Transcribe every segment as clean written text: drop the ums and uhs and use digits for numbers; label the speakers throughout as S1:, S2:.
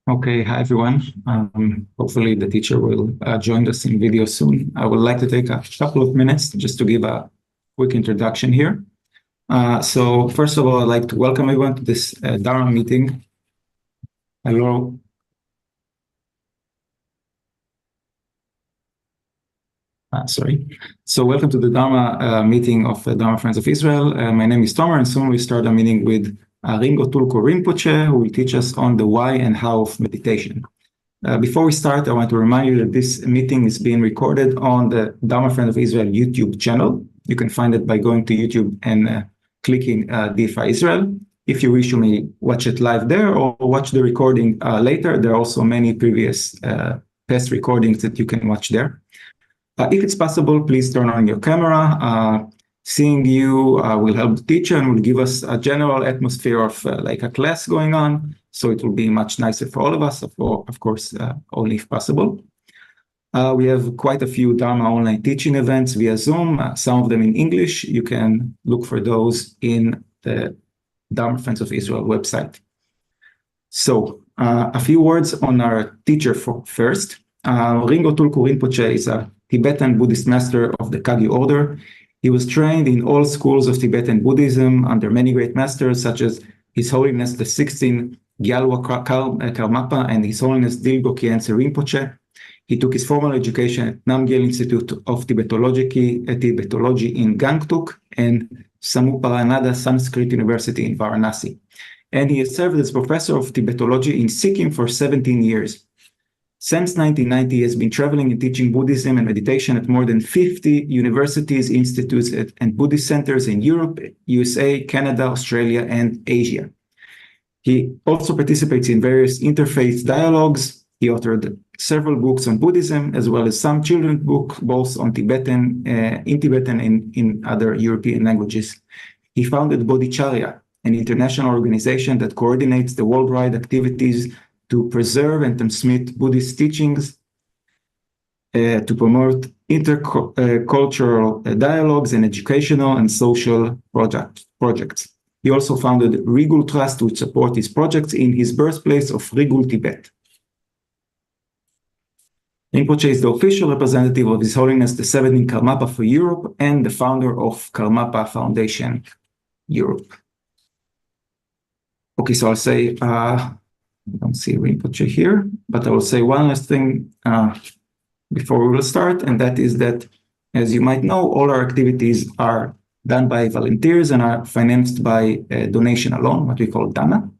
S1: Okay, hi everyone. Hopefully the teacher will join us in video soon. I would like to take a couple of minutes just to give a quick introduction here. So first of all, I'd like to welcome everyone to this Dharma meeting. Hello. Sorry. So welcome to the Dharma meeting of the Dharma Friends of Israel. My name is Tomer, and soon we start a meeting with Ringu Tulku Rinpoche, who will teach us on the why and how of meditation. Before we start, I want to remind you that this meeting is being recorded on the Dharma Friend of Israel YouTube channel. You can find it by going to YouTube and clicking DFI Israel. If you wish, you may watch it live there or watch the recording later. There are also many previous past recordings that you can watch there. If it's possible, please turn on your camera. Seeing you will help the teacher and will give us a general atmosphere of like a class going on. So it will be much nicer for all of us, of course, only if possible. We have quite a few Dharma online teaching events via Zoom, some of them in English. You can look for those in the Dharma Friends of Israel website. So a few words on our teacher first. Ringu Tulku Rinpoche is a Tibetan Buddhist master of the Kagyu order. He was trained in all schools of Tibetan Buddhism under many great masters, such as His Holiness the 16th Gyalwa Karmapa and His Holiness Dilgo Khyentse Rinpoche. He took his formal education at Namgyal Institute of Tibetology in Gangtok and Samuparanada Sanskrit University in Varanasi. And he has served as professor of Tibetology in Sikkim for 17 years. Since 1990, he has been traveling and teaching Buddhism and meditation at more than 50 universities, institutes, and Buddhist centers in Europe, USA, Canada, Australia, and Asia. He also participates in various interfaith dialogues. He authored several books on Buddhism, as well as some children's books, both on Tibetan, in Tibetan and in other European languages. He founded Bodhicharya, an international organization that coordinates the worldwide activities to preserve and transmit Buddhist teachings, to promote intercultural dialogues and educational and social projects. He also founded Ringu Trust, which support his projects in his birthplace of Ringu, Tibet. Rinpoche is the official representative of His Holiness the 17th Karmapa for Europe and the founder of Karmapa Foundation Europe. Okay, so I'll say, I don't see Rinpoche here, but I will say one last thing before we will start, and that is that, as you might know, all our activities are done by volunteers and are financed by donation alone, what we call Dana.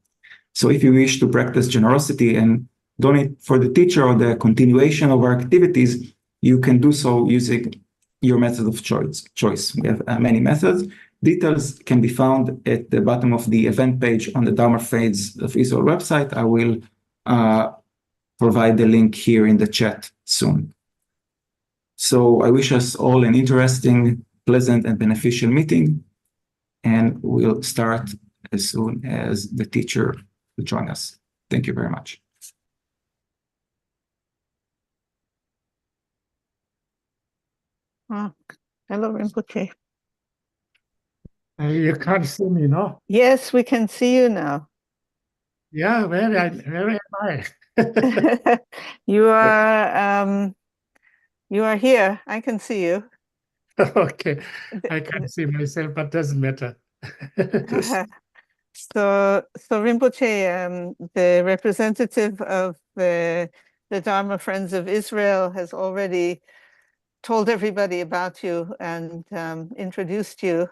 S1: So if you wish to practice generosity and donate for the teacher or the continuation of our activities, you can do so using your method of choice. We have many methods. Details can be found at the bottom of the event page on the Dharma Friends of Israel website. I will provide the link here in the chat soon. So I wish us all an interesting, pleasant, and beneficial meeting, and we'll start as soon as the teacher will join us. Thank you very much.
S2: Hello, Rinpoche.
S3: You can't see me, no?
S2: Yes, we can see you now.
S3: Yeah, where am I?
S2: You are here. I can see you.
S3: Okay, I can't see myself, but doesn't matter.
S2: So Rinpoche, the representative of the Dharma Friends of Israel, has already told everybody about you and introduced you.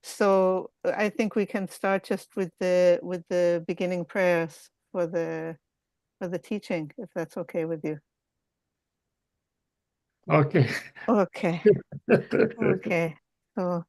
S2: So I think we can start just with the beginning prayers for the teaching, if that's okay with you.
S3: Okay.
S2: Okay. Okay. So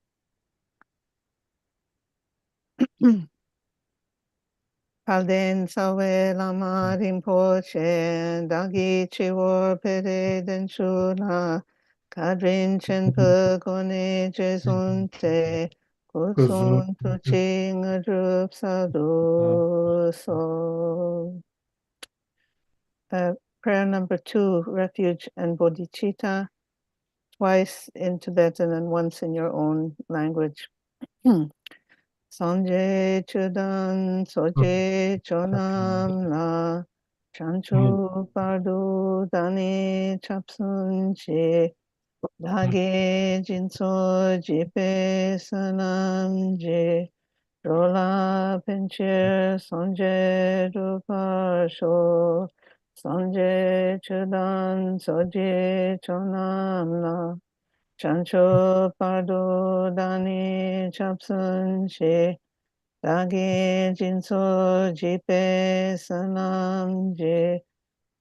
S2: Palden Sawe Lama Rinpoche Dagi Chiwor Pere Den Shula Kadrin Chen Pegone Jesunte Kutsun Tu Ching Drup Sadu So. Prayer number 2, Refuge and Bodhicitta, twice in Tibetan and once in your own language. Sanje chudan soje chonam la chanchu pardu dani chapsun che dage jinso jipe sanam je rola penche sonje rupa sho sanje chudan soje chonam la chancho pardu dani chapsun che dage jinso jipe sanam je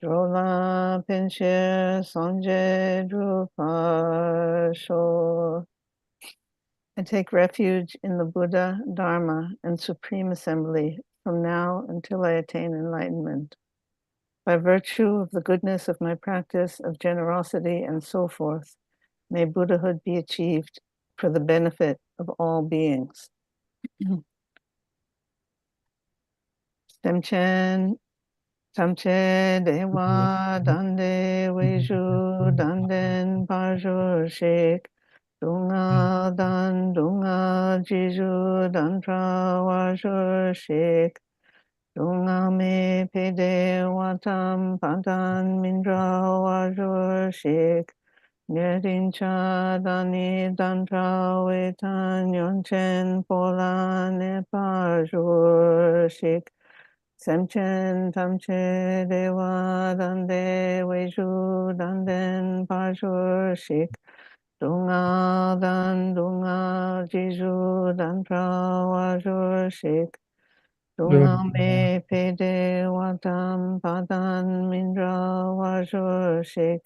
S2: rola penche sonje drupa sho. I take refuge in the Buddha, Dharma, and Supreme Assembly from now until I attain enlightenment. By virtue of the goodness of my practice of generosity and so forth, may Buddhahood be achieved for the benefit of all beings. Stemchen, Tamche Dewa Dande Weju Danden Parjur Shek Dunga Dan Dunga Jiju Dantra Wajur Shek Dunga Me Pede Watam Pantan Mindra Wajur Shek Nerdincha Dani Dantra Wetan Yonchen Pola Nepajur Shek Semchen Tamche Dewa Dande Weju Danden Pajur Shik Dunga Dan Dunga Jiju Dantra Wajur Shik Dunga Me Pede Watam Padan Mindra Wajur Shik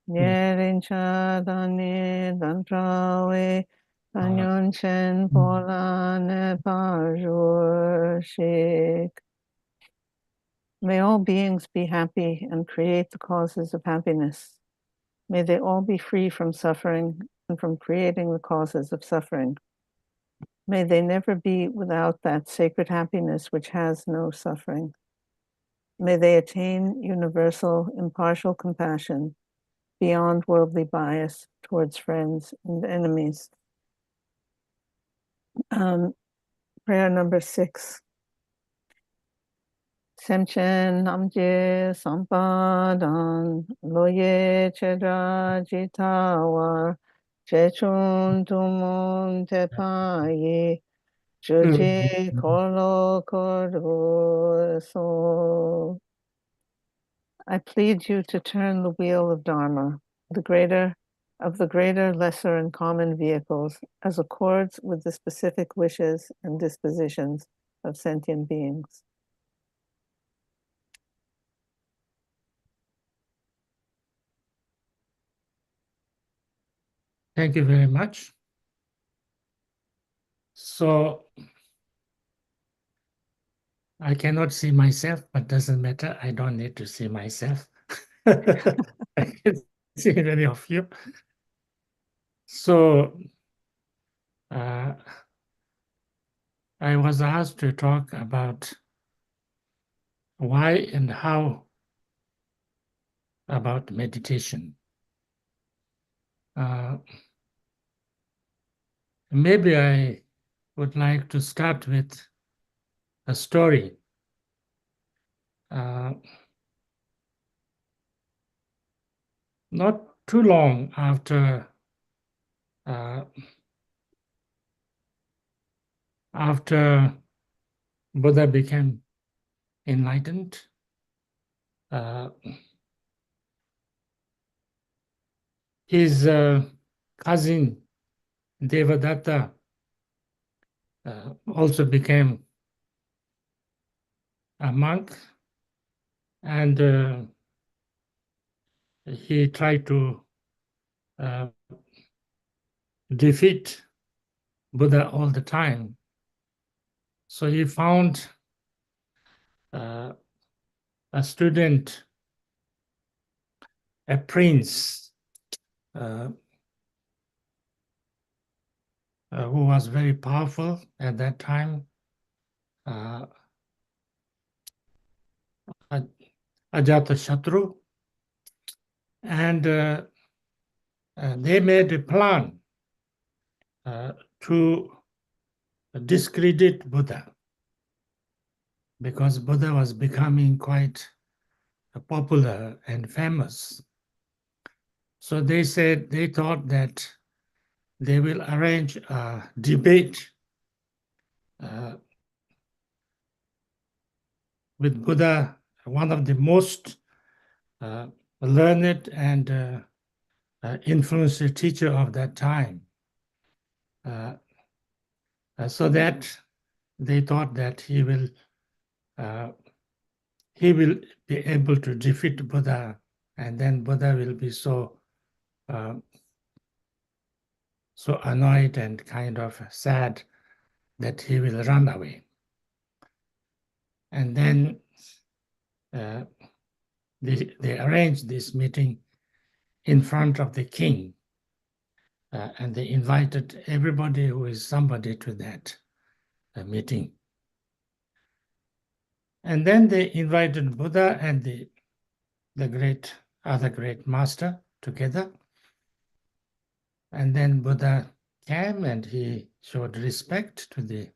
S2: Nyerincha Dani Dantra We Tanyon Chen Pola Nepajur Shik. May all beings be happy and create the causes of happiness. May they all be free from suffering and from creating the causes of suffering. May they never be without that sacred happiness which has no suffering. May they attain universal, impartial compassion beyond worldly bias towards friends and enemies. Prayer number 6. Semchen Namje Sampadan Loye Chedra Jitawar Chechun Tumun Tepaye Chuji Kolo Kodo So. I plead you to turn the wheel of Dharma, the greater, lesser, and common vehicles, as accords with the specific wishes and dispositions of sentient beings.
S3: Thank you very much. So I cannot see myself, but doesn't matter. I don't need to see myself. I can see many of you. So I was asked to talk about why and how about meditation. Maybe I would like to start with a story. Not too long after Buddha became enlightened, his cousin Devadatta also became a monk, and he tried to defeat Buddha all the time. So he found a student, a prince, who was very powerful at that time, Ajatashatru, and they made a plan to discredit Buddha, because Buddha was becoming quite popular and famous. So they said they thought that they will arrange a debate with Buddha, one of the most learned and influential teacher of that time. So that they thought that he will be able to defeat Buddha, and then Buddha will be so annoyed and kind of sad that he will run away. And then they arranged this meeting in front of the king, and they invited everybody who is somebody to that meeting. And then they invited Buddha and the other great master together. And then Buddha came and he showed respect to the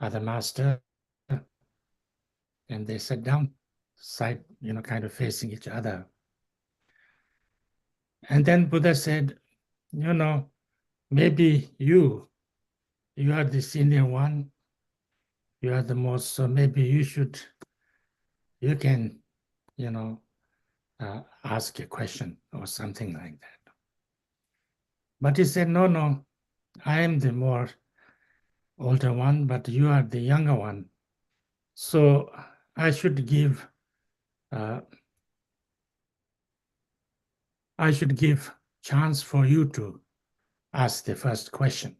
S3: other master, and they sat down side, kind of facing each other. And then Buddha said, maybe you are the senior one, you are the most, so maybe you can, ask a question or something like that. But he said, no, I am the more older one, but you are the younger one. So I should give chance for you to ask the first question.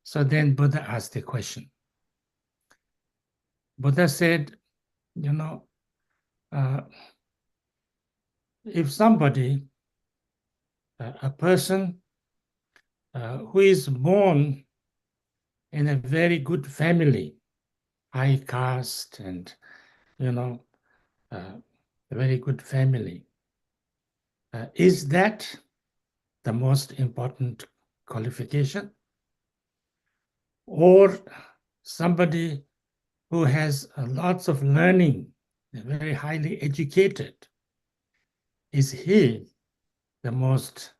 S3: So then Buddha asked the question. Buddha said, if somebody, a person who is born in a very good family, high caste and, a very good family, is that the most important qualification? Or somebody who has lots of learning, very highly educated, is he the most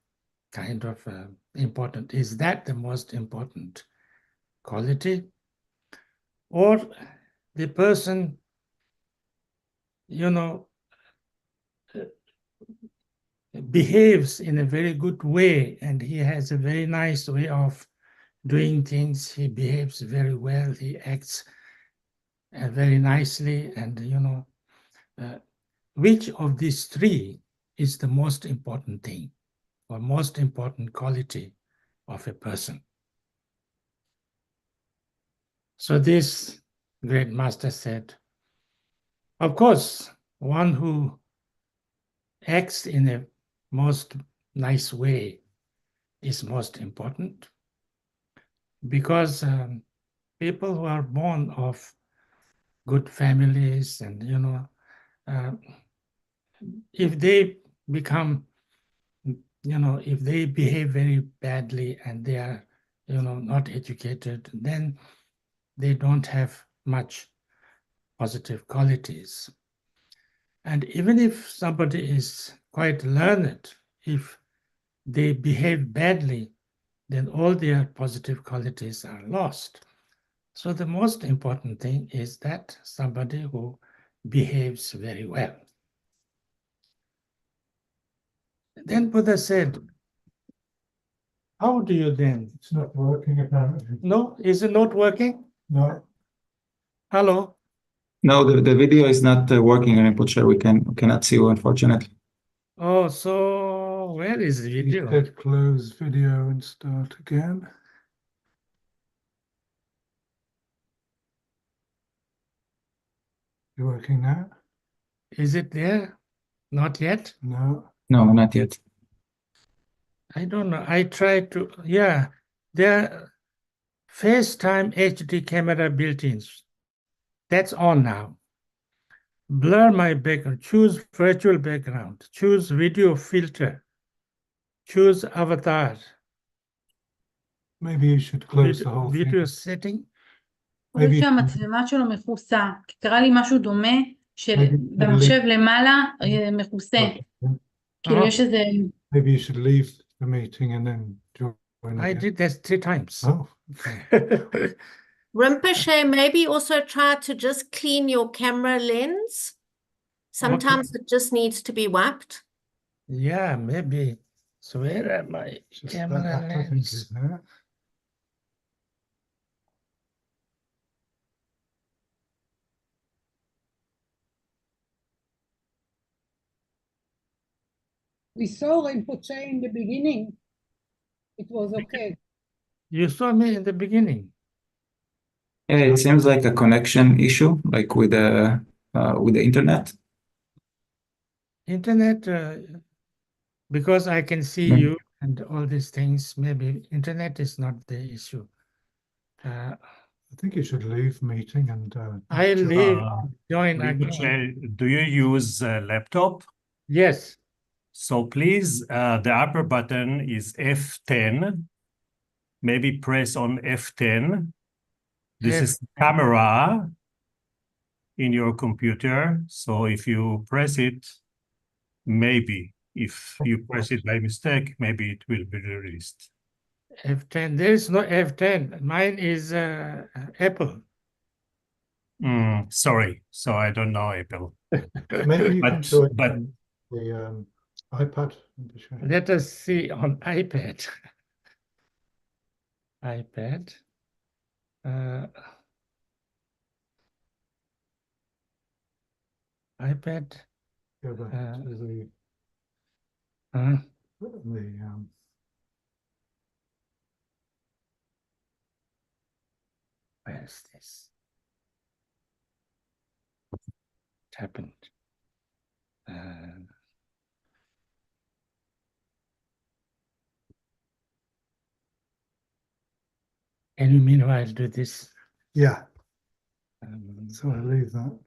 S3: kind of important? Is that the most important quality? Or the person, behaves in a very good way and he has a very nice way of doing things, he behaves very well, he acts very nicely, and which of these three is the most important thing or most important quality of a person? So this great master said, of course, one who acts in a most nice way is most important, because people who are born of good families and, if they become, if they behave very badly and they are, not educated, then they don't have much positive qualities. And even if somebody is quite learned, if they behave badly, then all their positive qualities are lost. So the most important thing is that somebody who behaves very well. Then Buddha said, how do you then?
S4: It's not working apparently.
S3: No, is it not working?
S4: No.
S3: Hello?
S1: No, the video is not working, Rinpoche. We cannot see you, unfortunately.
S3: Oh, so where is the
S4: You
S3: video?
S4: could close video and start again. You working now?
S3: Is it there? Not yet?
S4: No.
S1: No, not yet.
S3: I don't know. I tried to, yeah. There are FaceTime HD camera built-in. That's on now. Blur my background. Choose virtual background. Choose video filter. choose avatar.
S4: Maybe you should close the whole thing.
S3: Video setting.
S4: Maybe
S5: חושב
S4: you-
S5: שהמצלמה שלו מכוסה, כי קרה לי משהו דומה
S4: Maybe-
S5: שבמחשב למעלה מכוסה, כאילו יש איזה...
S4: Maybe you should leave the meeting and then join
S3: I
S4: again.
S3: did that 3 times.
S4: Oh,
S6: Rinpoche, maybe also try to just clean your camera lens. Sometimes it just needs to be wiped.
S3: Yeah, maybe. So where are my
S4: just
S3: camera
S4: that, I think,
S3: lens?
S4: is there.
S7: We saw Rinpoche in the beginning. It was okay.
S3: You saw me in the beginning.
S1: Yeah, it seems like a connection issue, like with the internet.
S3: Internet, because I can see
S1: Mhm.
S3: you and all these things, maybe internet is not the issue.
S4: I think you should leave meeting and
S3: I'll leave, join
S8: Rinpoche,
S3: again.
S8: do you use a laptop?
S3: Yes,
S8: So please, the upper button is F10. Maybe press on F10. This is camera in your computer. So if you press it, maybe if you press it by mistake, maybe it will be released.
S3: F10. There is no F10. Mine is Apple.
S8: Sorry, so I don't know Apple.
S4: maybe you can join
S8: But
S4: on the iPad.
S3: Let us see on iPad. iPad. iPad.
S4: Go back to the
S3: Where's this? What happened? Can you meanwhile do this?
S4: yeah. So I leave that.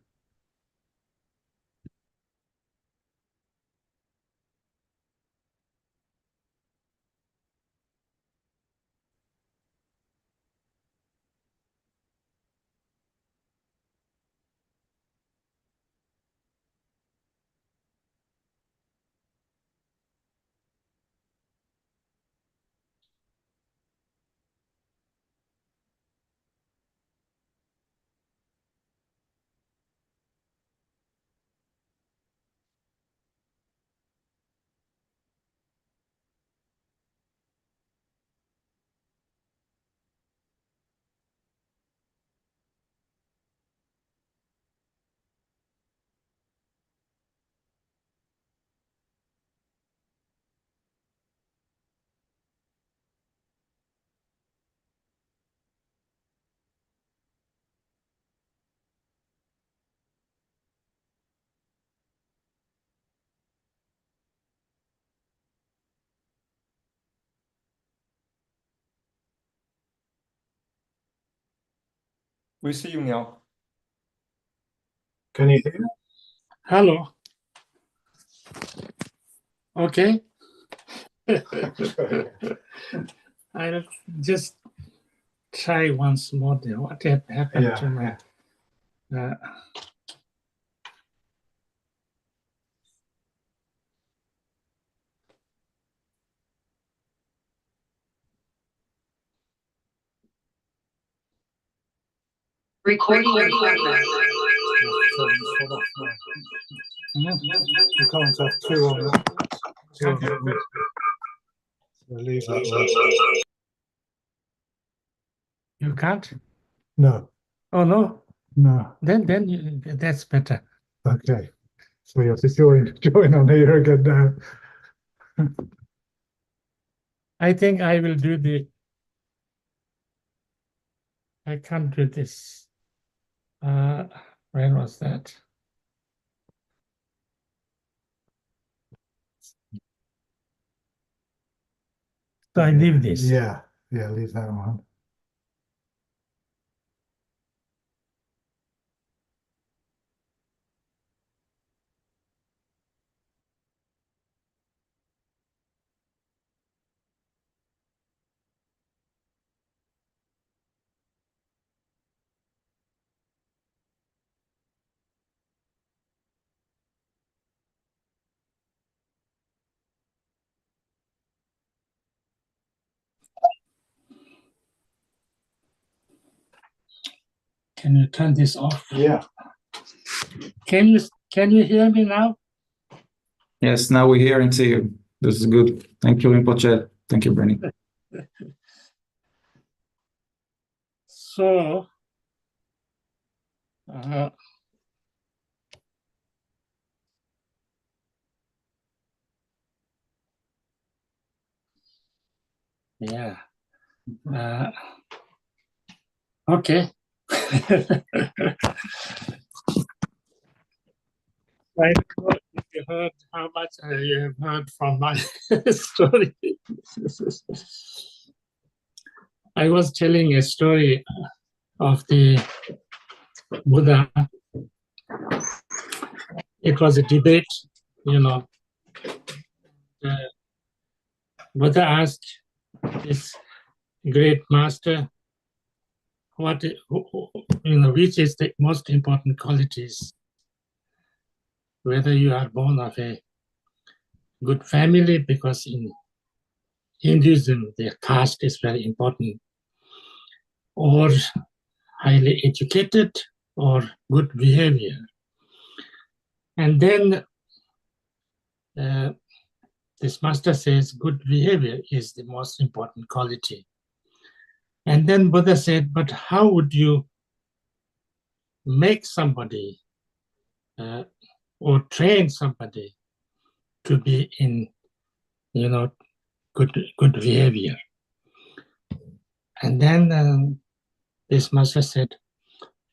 S1: We see you now.
S4: Can you hear?
S3: Hello. Okay. I'll just try once more there. What happened to my
S9: Recording in progress.
S4: You can't have two on that. Two on that one. So leave that one.
S3: You can't?
S4: No,
S3: Oh no.
S4: no.
S3: Then that's better.
S4: Okay. So you have to join on here again now.
S3: I think I will do I can't do this. Where was that? So I leave this.
S4: Yeah, leave that one.
S3: Can you turn this off?
S4: Yeah.
S3: Can you hear me now?
S1: Yes, now we hear and see you. This is good. Thank you, Rinpoche. Thank you, Bernie.
S3: So, yeah. Okay. I don't know if you heard how much I have heard from my story. I was telling a story of the Buddha. It was a debate, you know. Buddha asked this great master, which is the most important qualities, whether you are born of a good family, because in Hinduism, the caste is very important, or highly educated, or good behavior. And then this master says good behavior is the most important quality. And then Buddha said, but how would you make somebody or train somebody to be in, good behavior? And then this master said,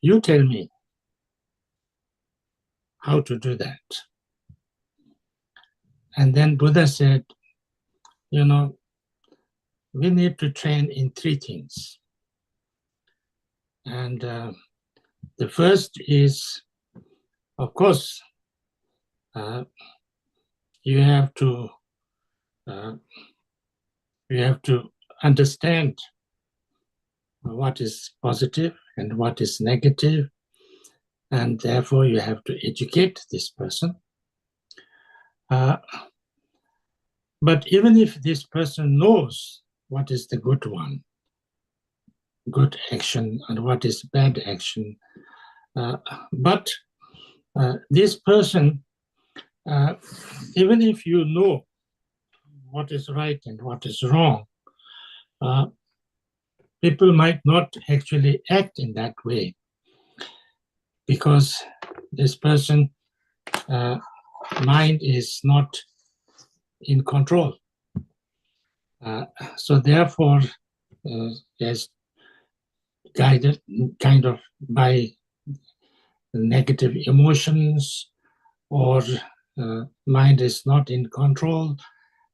S3: you tell me how to do that. And then Buddha said, we need to train in three things. And the first is, of course, you have to understand what is positive and what is negative, and therefore you have to educate this person. But even if this person knows what is the good one, good action, and what is bad action, but this person, even if you know what is right and what is wrong, people might not actually act in that way, because this person mind is not in control. So therefore, is guided kind of by negative emotions, or mind is not in control,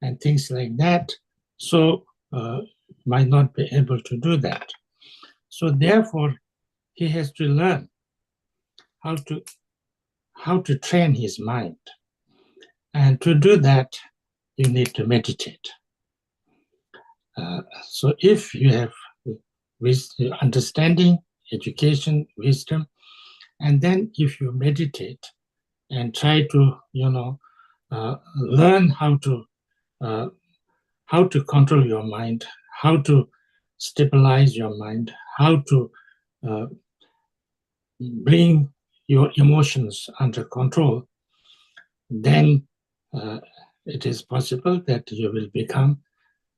S3: and things like that. So might not be able to do that. So therefore, he has to learn how to train his mind. And to do that, you need to meditate. So if you have understanding, education, wisdom, and then if you meditate and try to, learn how to control your mind, how to stabilize your mind, how to bring your emotions under control, then it is possible that you will become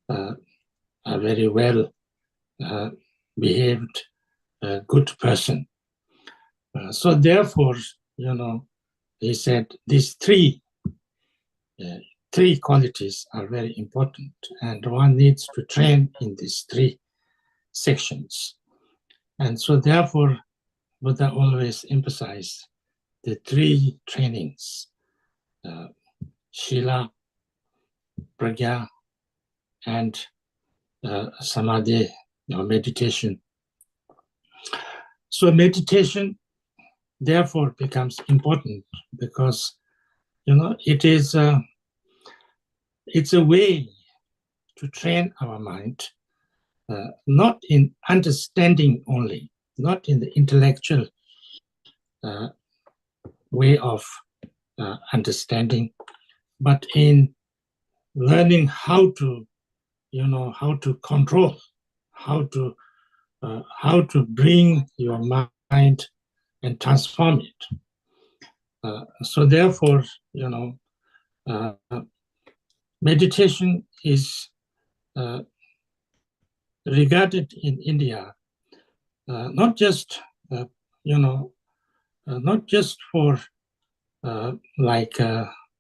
S3: a very well behaved, good person. So therefore, he said these three qualities are very important, and one needs to train in these three sections. And so therefore, Buddha always emphasized the three trainings, Shila, Pragya, and Samadhi, meditation. So meditation, therefore, becomes important because, it's a way to train our mind, not in understanding only, not in the intellectual way of understanding, but in learning how to control, how to bring your mind and transform it. So therefore, meditation is regarded in India not just not just for like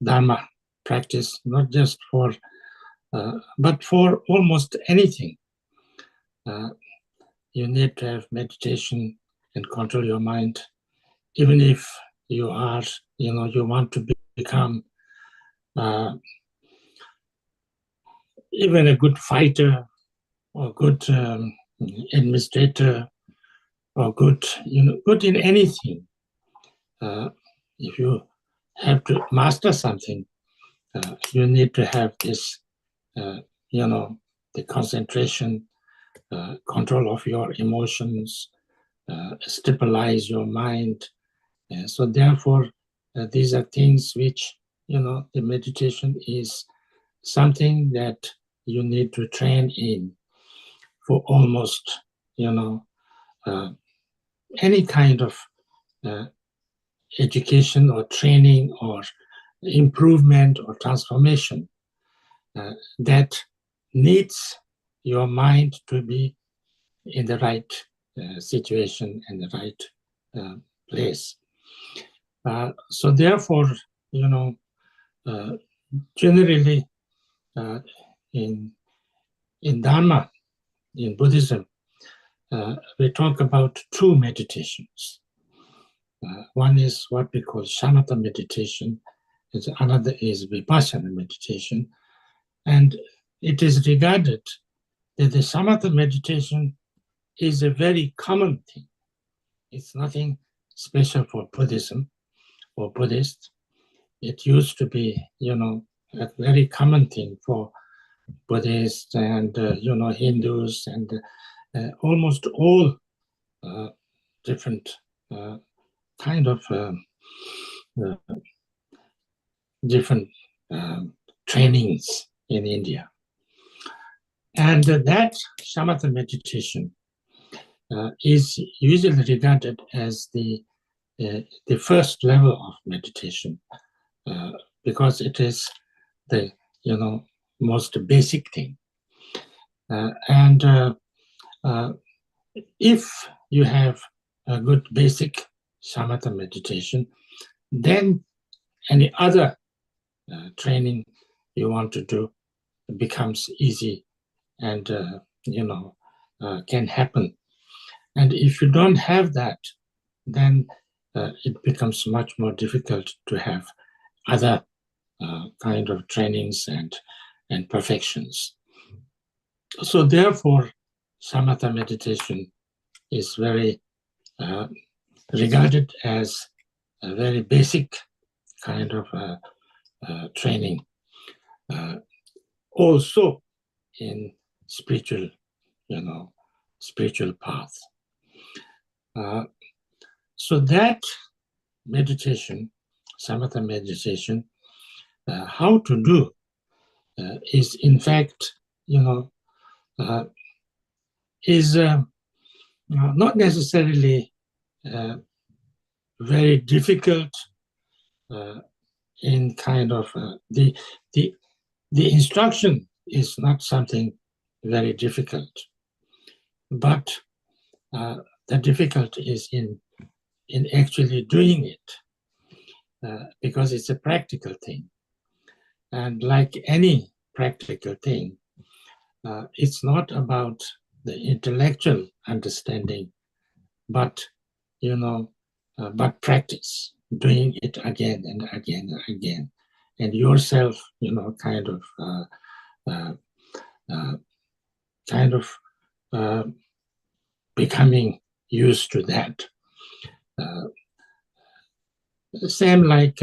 S3: Dharma practice, not just for but for almost anything. You need to have meditation and control your mind, even if you are, you want to become even a good fighter or good administrator or good, good in anything. If you have to master something, you need to have this, the concentration, control of your emotions, stabilize your mind. So therefore, these are things which, the meditation is something that you need to train in for almost, any kind of education or training or improvement or transformation that needs your mind to be in the right situation and the right place. So therefore, generally in Dharma, in Buddhism, we talk about two meditations. One is what we call shamatha meditation, and another is vipassana meditation. And it is regarded that the shamatha meditation is a very common thing. It's nothing special for Buddhism or Buddhists. It used to be, a very common thing for Buddhists and, Hindus and almost all different kind of different trainings in India. And that shamatha meditation is usually regarded as the first level of meditation because it is the most basic thing. And if you have a good basic shamatha meditation, then any other training you want to do becomes easy and can happen. And if you don't have that, then it becomes much more difficult to have other kind of trainings and perfections. So therefore, shamatha meditation is very regarded as a very basic kind of training. Also in spiritual, spiritual path. So that meditation, shamatha meditation, how to do is in fact, is not necessarily very difficult in kind of the instruction is not something very difficult, but the difficulty is in actually doing it because it's a practical thing. And like any practical thing, it's not about the intellectual understanding, but but practice, doing it again and again and again, and yourself, kind of becoming used to that. Same like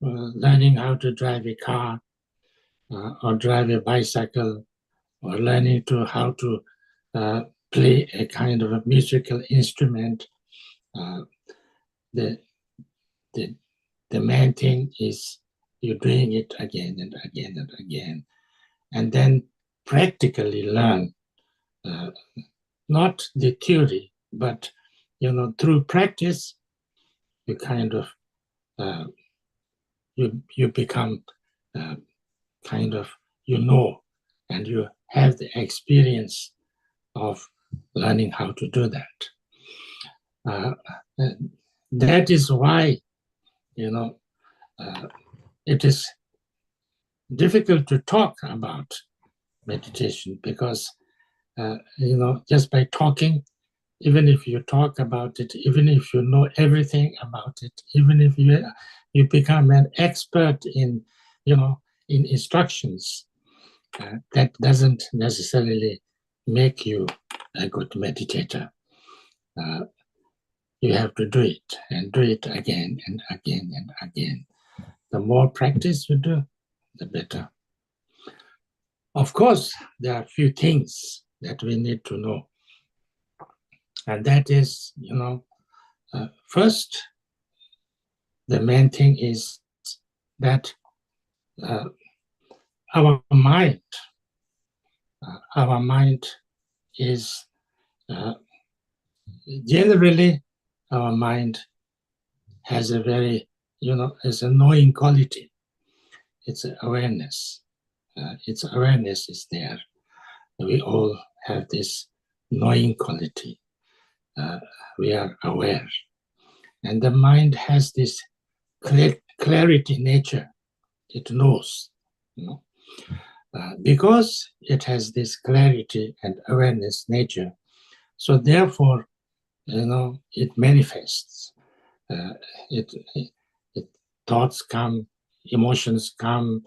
S3: learning how to drive a car or drive a bicycle, or learning how to play a kind of a musical instrument. The main thing is you're doing it again and again and again, and then practically learn not the theory, but through practice, you kind of you become kind of and you have the experience of learning how to do that. That is why it is difficult to talk about meditation, because just by talking, even if you talk about it, even if you know everything about it, even if you become an expert in instructions, that doesn't necessarily make you a good meditator. You have to do it and do it again and again and again. The more practice you do, the better. Of course, there are a few things that we need to know. And that is, first, the main thing is that our mind is generally, our mind has a very, has a knowing quality. It's awareness. Its awareness is there. We all have this knowing quality. We are aware. And the mind has this clarity nature. It knows. Because it has this clarity and awareness nature, so therefore, it manifests. Thoughts come, emotions come,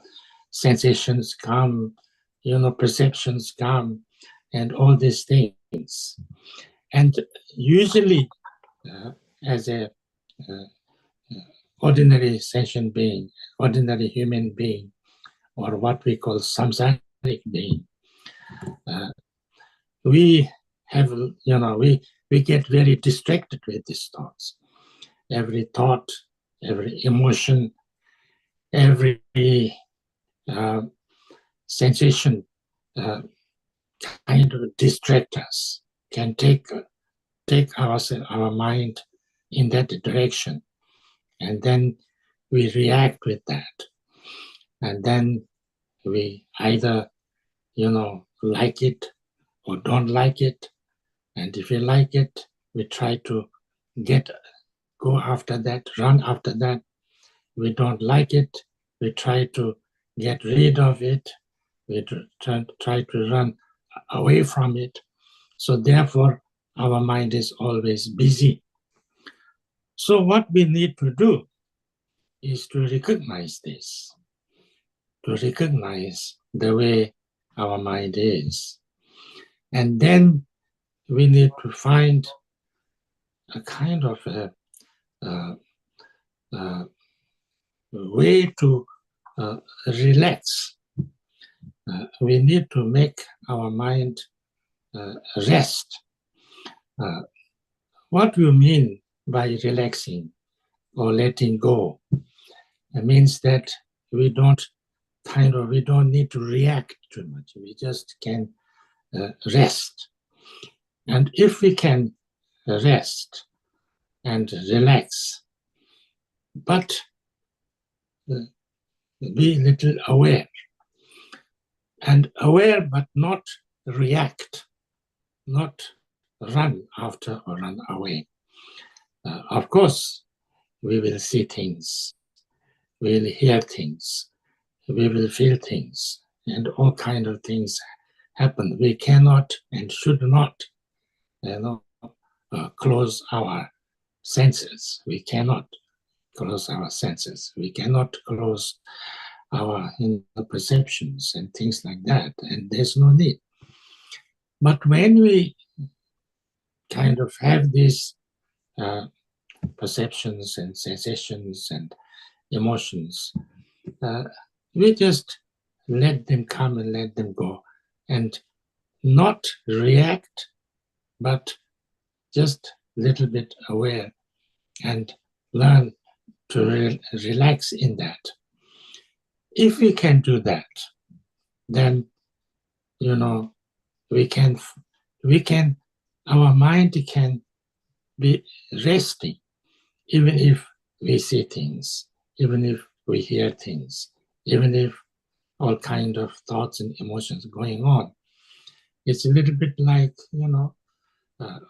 S3: sensations come, perceptions come, and all these things. And usually, as a ordinary sentient being, ordinary human being, or what we call samsaric being, we have, we get very distracted with these thoughts. Every thought, every emotion, every sensation kind of distract us, can take our mind in that direction. And then we react with that. And then we either, like it or don't like it. And if we like it, we try to go after that, run after that. We don't like it, we try to get rid of it. We try to run away from it. So therefore, our mind is always busy. So what we need to do is to recognize this, to recognize the way our mind is. And then we need to find a kind of a way to relax. We need to make our mind rest. What do you mean by relaxing or letting go? It means that we don't need to react too much. We just can rest. And if we can rest and relax, but be a little aware, and aware but not react, not run after or run away. Of course, we will see things, we will hear things, we will feel things, and all kinds of things happen. We cannot and should not, close our senses. We cannot close our senses. We cannot close our perceptions and things like that, and there's no need. But when we kind of have these perceptions and sensations and emotions, we just let them come and let them go, and not react, but just a little bit aware and learn to relax in that. If we can do that, then we can, our mind can be resting, even if we see things, even if we hear things, even if all kind of thoughts and emotions going on. It's a little bit like,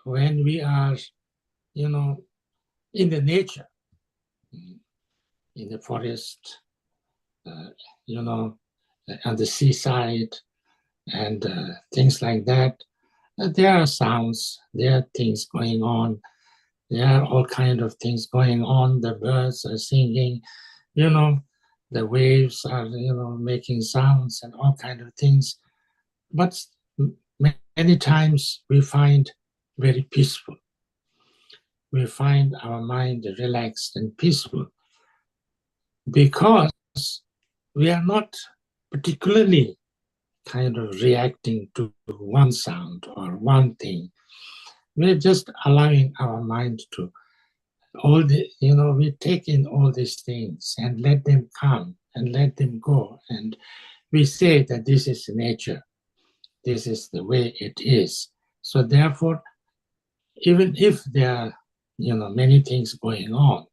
S3: when we are, in the nature, in the forest, on the seaside, and things like that. There are sounds, there are things going on, there are all kind of things going on. The birds are singing, the waves are, making sounds and all kind of things. But many times we find very peaceful. We find our mind relaxed and peaceful because we are not particularly kind of reacting to one sound or one thing. We're just allowing our mind to we take in all these things and let them come and let them go. And we say that this is nature. This is the way it is. So therefore, even if there are, many things going on,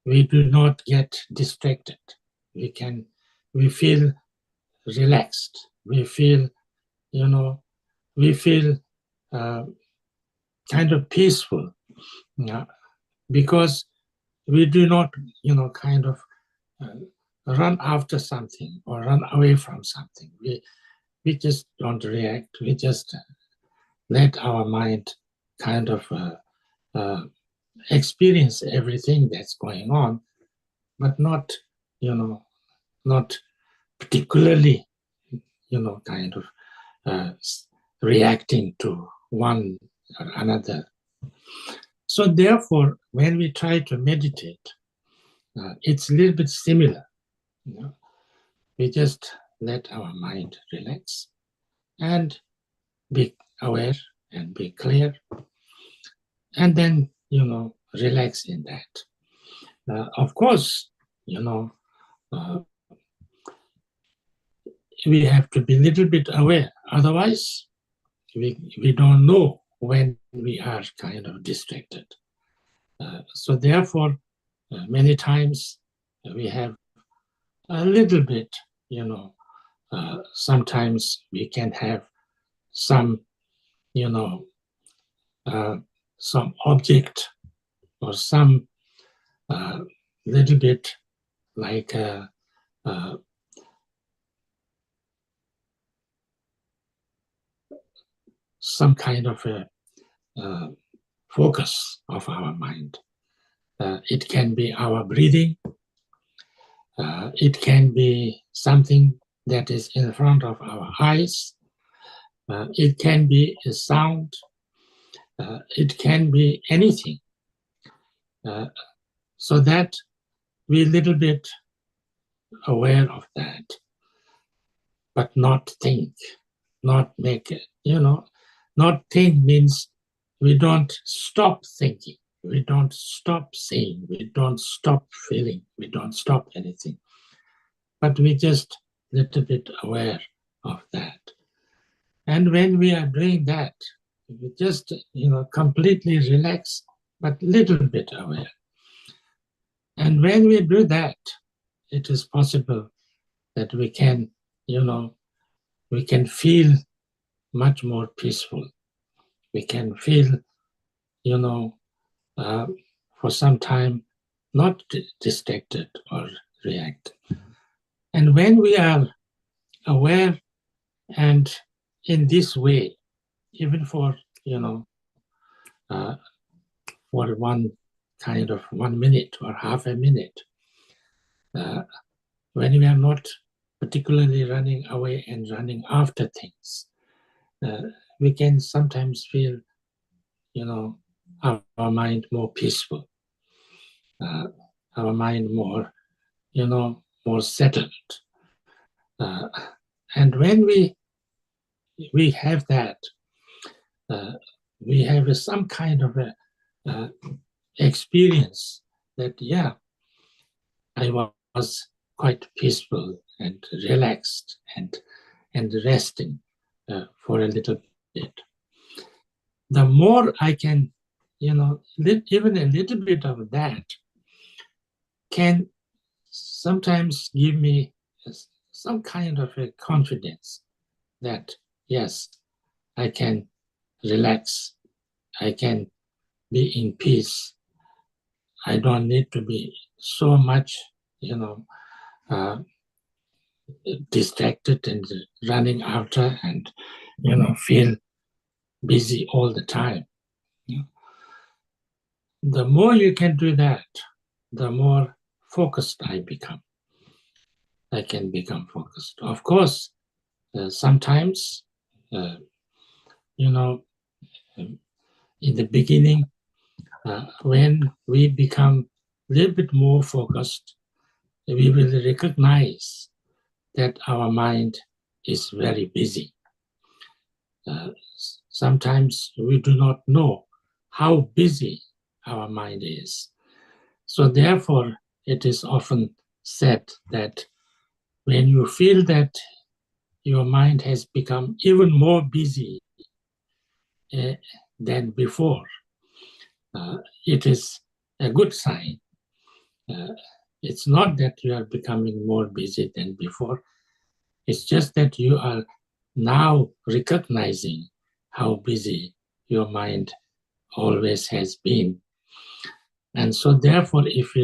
S3: we do not get distracted. We feel relaxed. We feel, kind of peaceful, because we do not, run after something or run away from something. We just don't react. We just let our mind kind of experience everything that's going on, but not, not particularly, kind of reacting to one or another. So therefore, when we try to meditate, it's a little bit similar. We just let our mind relax and be aware and be clear, and then, relax in that. Of course, we have to be a little bit aware. Otherwise, we don't know when we are kind of distracted. So therefore, many times we have a little bit, sometimes we can have some, some object or some little bit like some kind of a focus of our mind. It can be our breathing. It can be something that is in front of our eyes. It can be a sound. It can be anything. So that we a little bit aware of that, but not think, not make it, not think means we don't stop thinking, we don't stop seeing, we don't stop feeling, we don't stop anything, but we just a little bit aware of that. And when we are doing that, we just, completely relax, but little bit aware. And when we do that, it is possible that we can, we can feel much more peaceful. We can feel, for some time, not distracted or react. And when we are aware and in this way, even for, for 1 minute or half a minute, when we are not particularly running away and running after things, we can sometimes feel, our mind more peaceful, our mind more, more settled. And when we have that, we have some kind of a experience that, yeah, I was quite peaceful and relaxed and resting for a little bit. The more I can, even a little bit of that can sometimes give me some kind of a confidence that, yes, I can relax, I can be in peace. I don't need to be so much, distracted and running after and, feel busy all the time. The more you can do that, the more focused I become. I can become focused. Of course, sometimes, in the beginning, when we become a little bit more focused, we will recognize that our mind is very busy. Sometimes we do not know how busy our mind is. So therefore, it is often said that when you feel that your mind has become even more busy than before, it is a good sign. It's not that you are becoming more busy than before. It's just that you are now recognizing how busy your mind always has been. And so therefore, if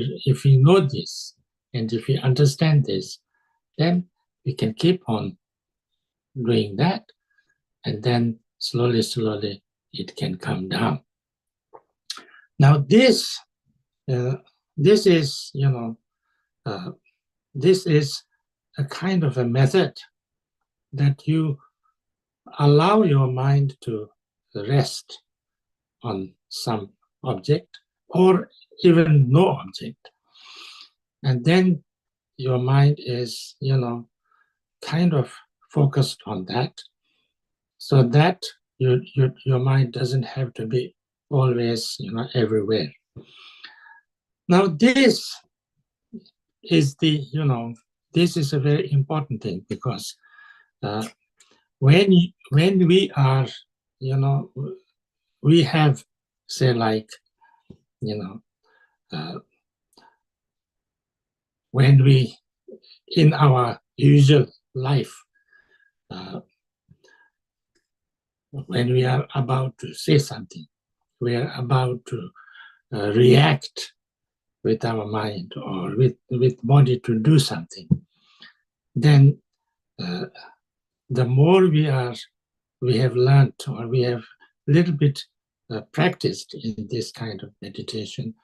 S3: we know this, and if we understand this, then we can keep on doing that, and then slowly, slowly, it can come down. Now this is, this is a kind of a method that you allow your mind to rest on some object or even no object. And then your mind is, kind of focused on that, so that your mind doesn't have to be always, everywhere. Now this is this is a very important thing, because when we are, we have, say, like, when we, in our usual life, when we are about to say something, we are about to react with our mind or with body to do something, then the more we have learned, or we have a little bit practiced in this kind of meditation,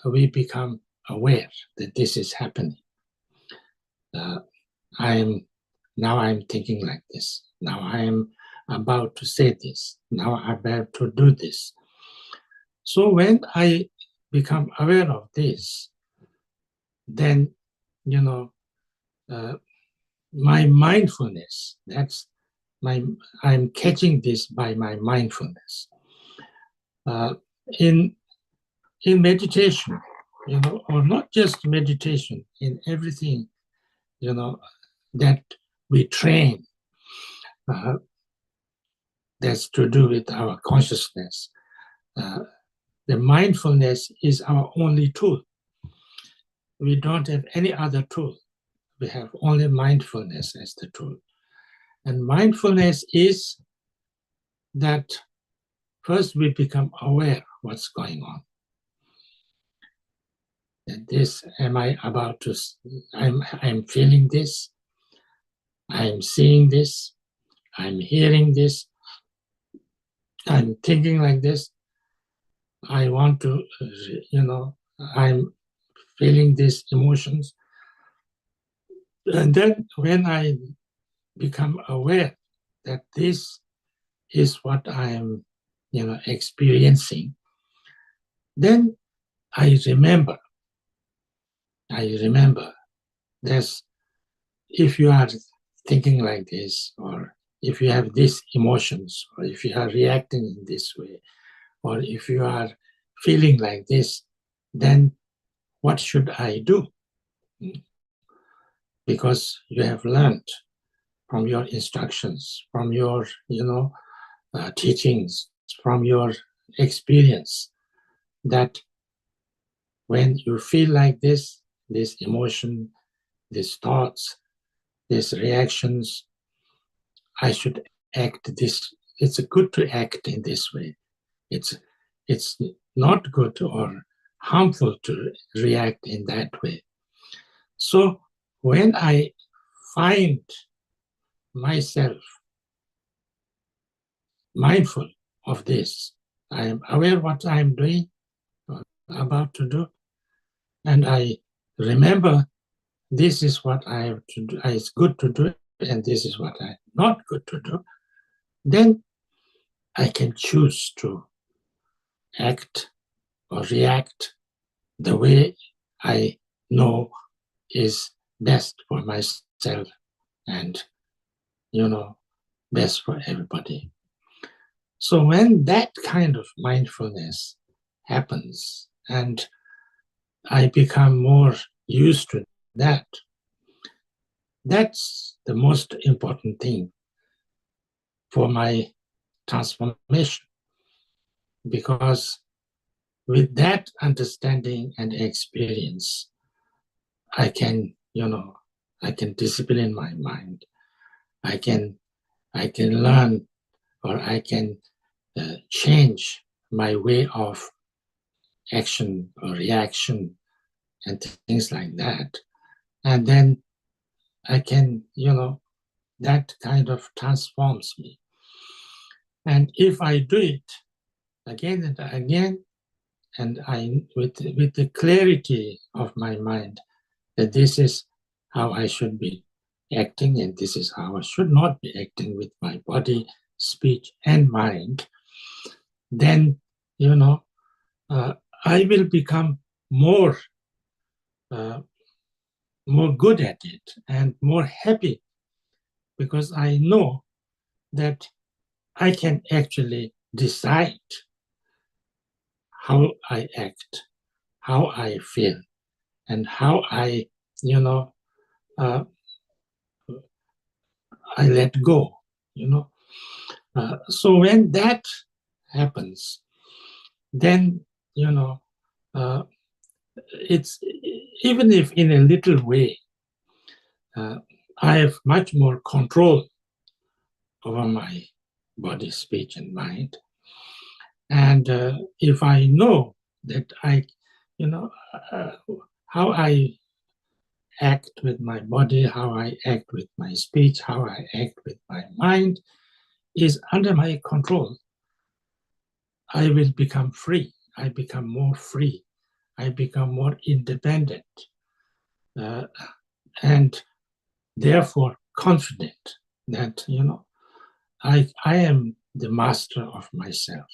S3: we become aware that this is happening. I'm thinking like this. Now I am about to say this. Now I'm about to do this. So when I become aware of this, then, my mindfulness, I'm catching this by my mindfulness. In meditation, or not just meditation, in everything, that we train, that's to do with our consciousness. The mindfulness is our only tool. We don't have any other tool. We have only mindfulness as the tool. And mindfulness is that first we become aware what's going on. That this, am I about to, I'm feeling this, I'm seeing this, I'm hearing this, I'm thinking like this, I want to, I'm feeling these emotions. And then when I become aware that this is what I am, experiencing, then I remember. There's, if you are thinking like this, or if you have these emotions, or if you are reacting in this way, or if you are feeling like this, then what should I do? Because you have learned from your instructions, from your, teachings, from your experience that when you feel like this emotion, these thoughts, these reactions, I should act this. It's good to act in this way. It's not good or harmful to react in that way. So when I find myself mindful of this, I am aware what I am doing or about to do, and I remember this is what I have to do, it's good to do, and this is what I'm not good to do, then I can choose to act or react the way I know is best for myself and, best for everybody. So when that kind of mindfulness happens and I become more used to that, that's the most important thing for my transformation. Because with that understanding and experience, I can, I can discipline my mind. I can learn, or I can change my way of action or reaction and things like that. And then I can, that kind of transforms me. And if I do it again and again, and I with the clarity of my mind that this is how I should be acting and this is how I should not be acting with my body, speech, and mind, then, I will become more good at it and more happy, because I know that I can actually decide how I act, how I feel, and how I, I let go, So when that happens, then, it's, even if in a little way, I have much more control over my body, speech, and mind. And if I know that I, how I act with my body, how I act with my speech, how I act with my mind is under my control, I will become free. I become more free. I become more independent. And therefore confident that, I am the master of myself.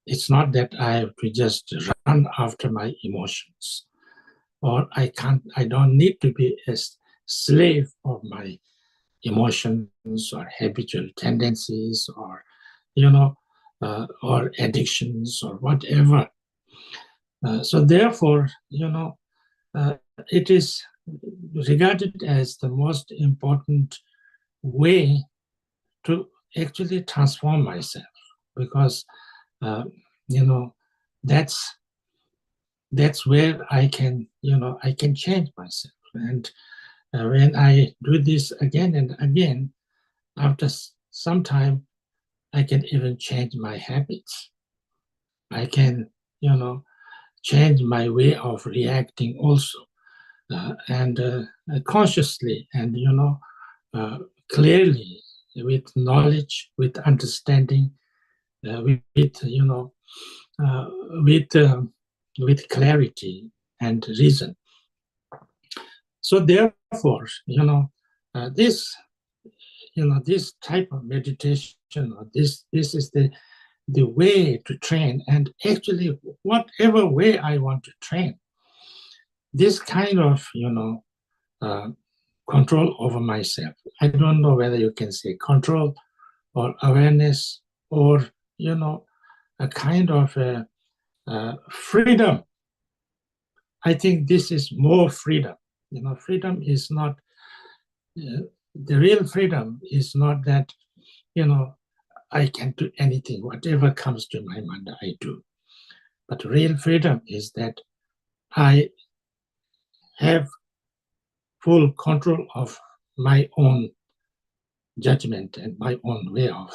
S3: It's not that I have to just run after my emotions, or I don't need to be a slave of my emotions or habitual tendencies or, or addictions or whatever. So therefore, it is regarded as the most important way to actually transform myself, because that's where I can I can change myself. And when I do this again and again, after some time, I can even change my habits. I can change my way of reacting also, and consciously and clearly, with knowledge, with understanding, with clarity and reason. So therefore, this type of meditation, or this is the way to train. And actually, whatever way I want to train, this kind of control over myself. I don't know whether you can say control or awareness or a kind of freedom. I think this is more freedom. Freedom is not the real freedom is not that I can do anything, whatever comes to my mind, I do. But real freedom is that I have full control of my own judgment and my own way of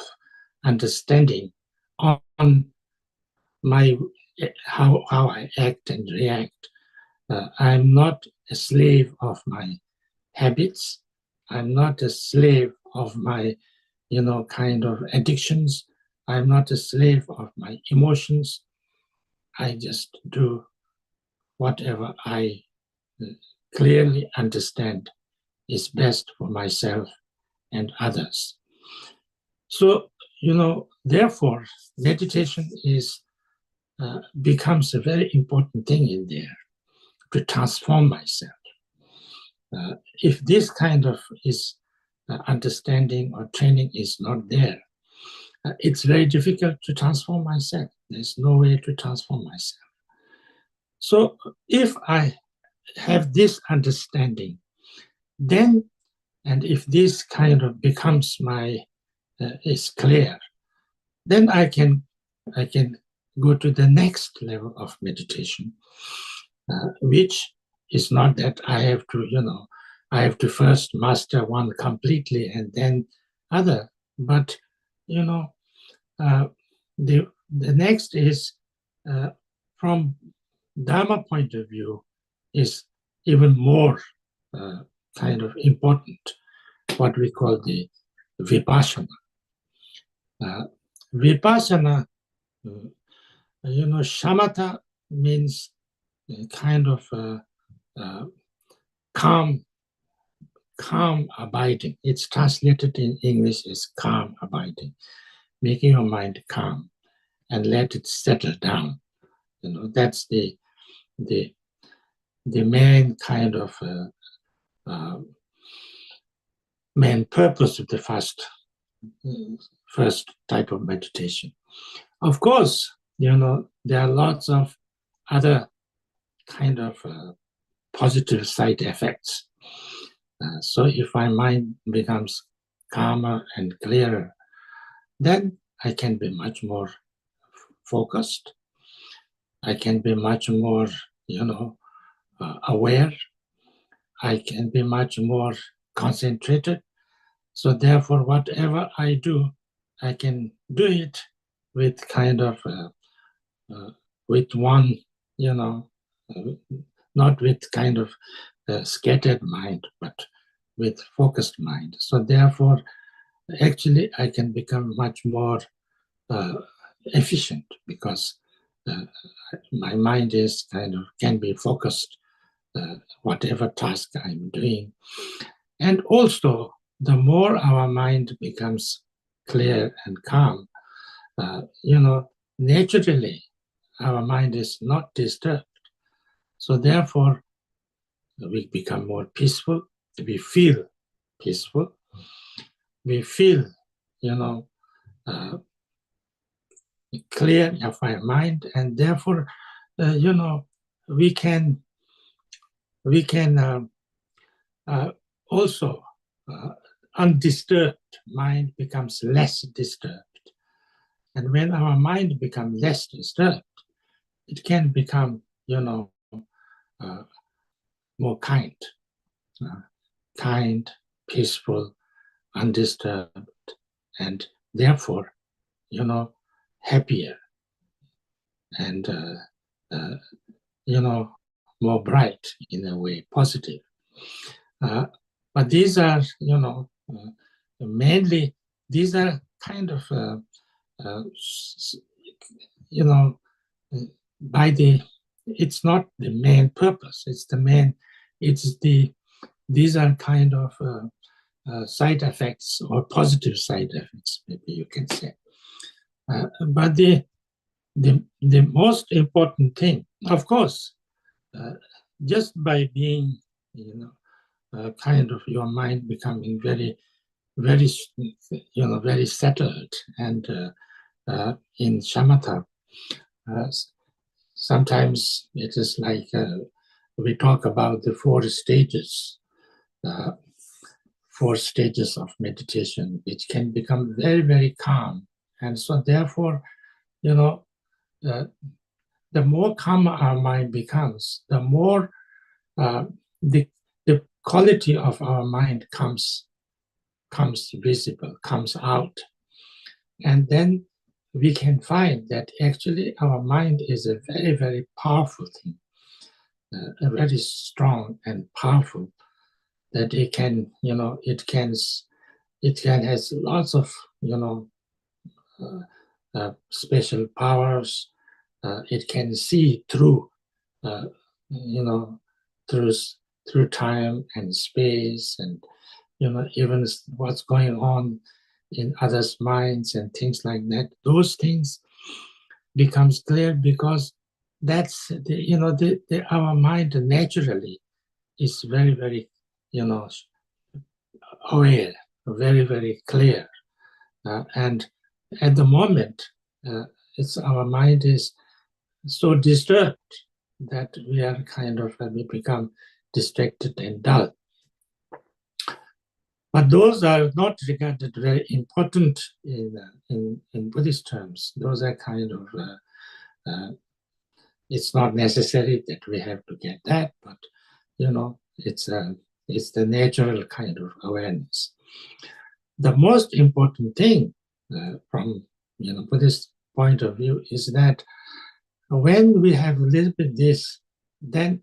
S3: understanding on my how I act and react. I'm not a slave of my habits. I'm not a slave of my, kind of addictions. I'm not a slave of my emotions. I just do whatever I clearly understand is best for myself and others. So, therefore, meditation becomes a very important thing in there to transform myself. If this kind of understanding or training is not there, it's very difficult to transform myself. There's no way to transform myself. So if I have this understanding, then, and if this kind of becomes is clear, then I can go to the next level of meditation, which is not that I have to first master one completely and then other, but the next is from Dharma point of view is even more kind of important, what we call the vipassana. Vipassana, shamatha means kind of calm abiding. It's translated in English as calm abiding, making your mind calm and let it settle down. That's the main kind of main purpose of the first type of meditation. Of course, there are lots of other kind of positive side effects. So if my mind becomes calmer and clearer, then I can be much more focused. I can be much more, aware. I can be much more concentrated. So therefore, whatever I do, I can do it with kind of, with one, not with kind of scattered mind, but with focused mind. So therefore, actually, I can become much more efficient because my mind is can be focused, whatever task I'm doing. And also, the more our mind becomes clear and calm, naturally, our mind is not disturbed. So therefore, we become more peaceful. We feel peaceful. We feel, clear of our mind, and therefore, we can also undisturbed mind becomes less disturbed. And when our mind becomes less disturbed, it can become, more kind, peaceful, undisturbed, and therefore, happier and, more bright in a way, positive. But these are, mainly, these are kind of, it's not the main purpose. These are kind of side effects or positive side effects, maybe you can say. But the most important thing, of course, just by being, kind of your mind becoming very, very, very settled and in shamatha, sometimes it is like we talk about the 4 stages, 4 stages of meditation, which can become very, very calm And so therefore, you know, the more calm our mind becomes, the more the quality of our mind comes visible, comes out. And then we can find that actually our mind is a very, very powerful thing, a very strong and powerful, that it can, you know, it can has lots of, you know, special powers. It can see through, you know, through time and space, and, you know, even what's going on in others' minds and things like that. Those things becomes clear because that's you know, our mind naturally is very, very, you know, aware, very, very clear, and at the moment, it's our mind is so disturbed that we are kind of we become distracted and dull. But those are not regarded very important in Buddhist terms. Those are kind of it's not necessary that we have to get that, but you know, it's the natural kind of awareness. The most important thing from, you know, Buddhist point of view is that when we have a little bit this, then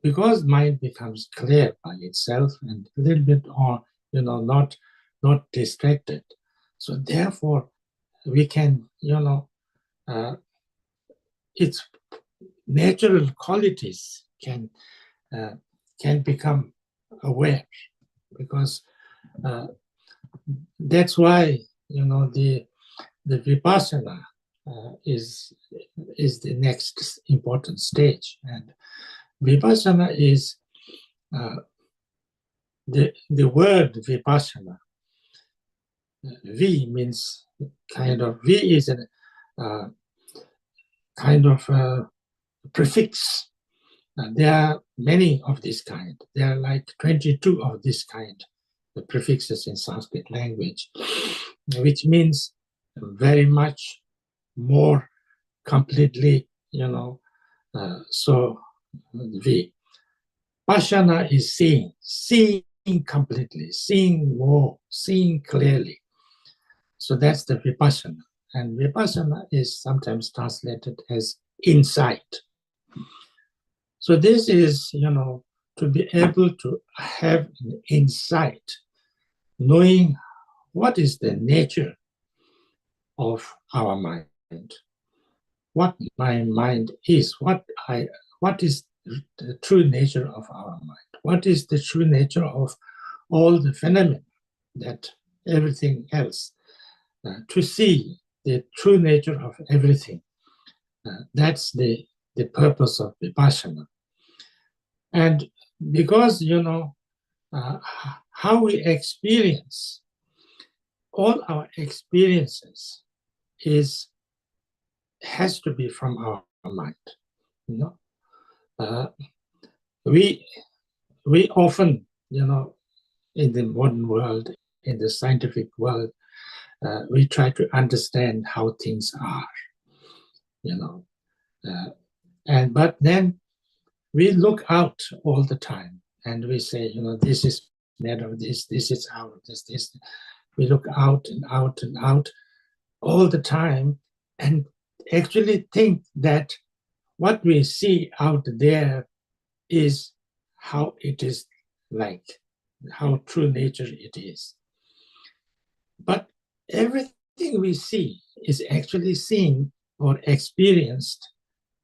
S3: because mind becomes clear by itself and a little bit, or, you know, not distracted. So therefore, we can, you know, its natural qualities can become aware, because that's why, you know, the vipassana is the next important stage. And vipassana is the word vipassana. V means kind of, V is a kind of prefix. There are many of this kind. There are like 22 of this kind, the prefixes in Sanskrit language, which means very much more completely, you know, so V. Pasana is seeing completely, seeing more, seeing clearly. So that's the vipassana. And vipassana is sometimes translated as insight. So this is, you know, to be able to have an insight, knowing what is the nature of our mind, what my mind is, what is the true nature of our mind, what is the true nature of all the phenomena, that everything else, to see the true nature of everything. That's the purpose of vipassana. And because, you know, how we experience, all our experiences has to be from our mind. You know, we often, you know, in the modern world, in the scientific world, we try to understand how things are, you know, but then we look out all the time and we say, you know, this is made of this is out of this. We look out and out and out all the time and actually think that what we see out there is how it is, like how true nature it is. But everything we see is actually seen or experienced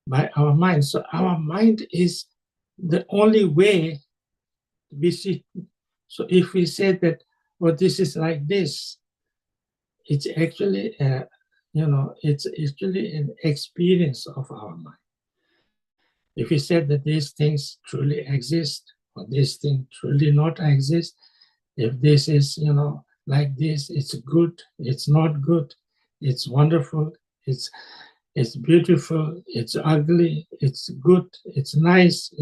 S3: by our mind. So our mind is the only way we see. So if we say that, well, this is like this, it's actually, you know, it's actually an experience of our mind. If we said that these things truly exist, or this thing truly not exist, if this is, you know, like this, it's good, it's not good, it's wonderful, it's beautiful, it's ugly, it's good, it's nice,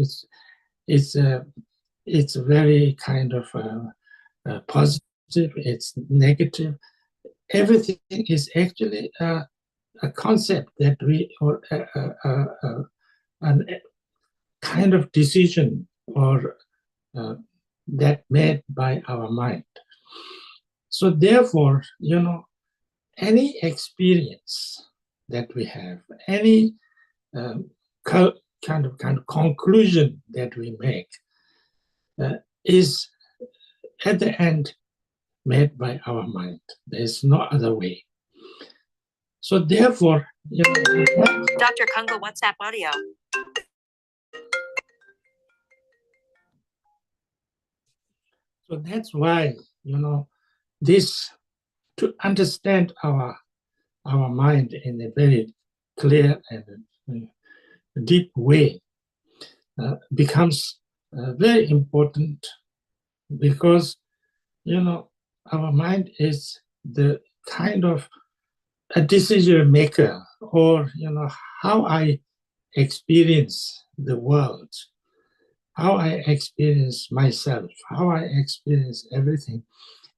S3: it's very kind of positive, it's negative. everything is actually a concept that we, or a kind of decision or that made by our mind. So therefore, any experience that we have, any kind of conclusion that we make is at the end made by our mind. There's no other way. So therefore,
S10: Dr. Kunga WhatsApp audio.
S3: So that's why, this, to understand our mind in a very clear and deep way becomes very important, because, our mind is the kind of a decision maker, or, how I experience the world, how I experience myself, how I experience everything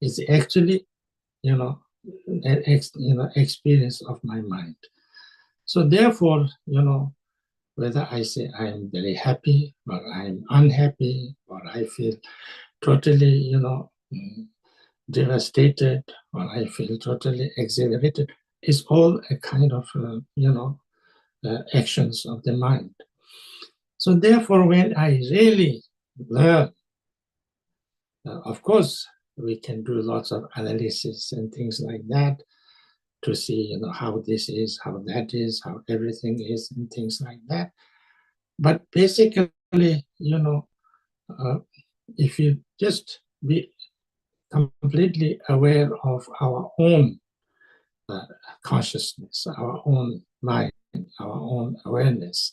S3: is actually, an experience of my mind. So therefore, whether I say I'm very happy or I'm unhappy or I feel totally, devastated or I feel totally exhilarated, is all a kind of, actions of the mind. So therefore, when I really learn, of course, we can do lots of analysis and things like that to see, how this is, how that is, how everything is, and things like that. But basically, if you just be completely aware of our own consciousness, our own mind, our own awareness,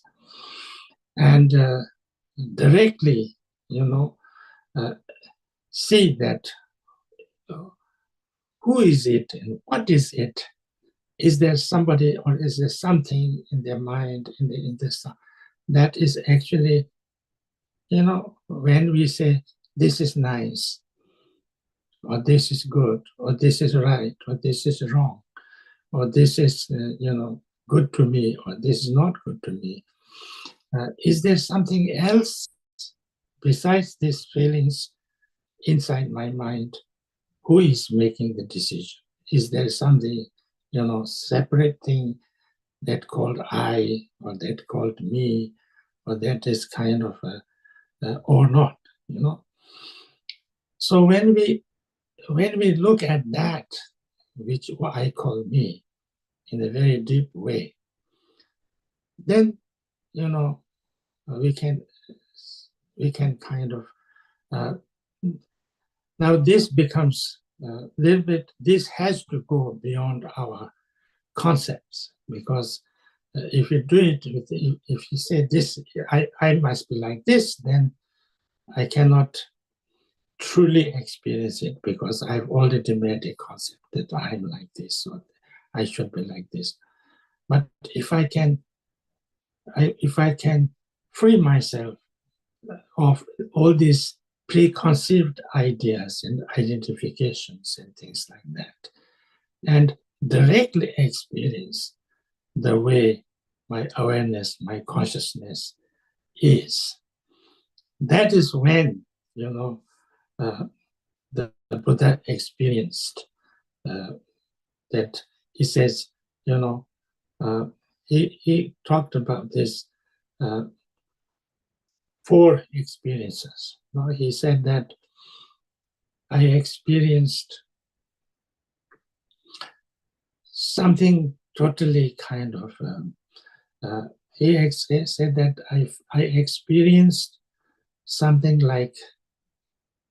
S3: and directly, see that who is it and what is it? Is there somebody or is there something in their mind, in this that is actually, when we say this is nice, or this is good, or this is right, or this is wrong, or this is, good to me, or this is not good to me. Is there something else besides these feelings inside my mind? Who is making the decision? Is there something, separate thing that called I, or that called me, or that is kind of or not, So when we look at that, which what I call me, in a very deep way, then we can kind of now this becomes a little bit. This has to go beyond our concepts, because if you do it with, if you say this, I must be like this, then I cannot truly experience it, because I've already made a concept that I'm like this, or I should be like this. But if I can free myself of all these preconceived ideas and identifications and things like that, and directly experience the way my awareness, my consciousness is, that is when, the Buddha experienced that. He says, he talked about this 4 experiences. He said that I experienced something totally kind of, he said that I experienced something like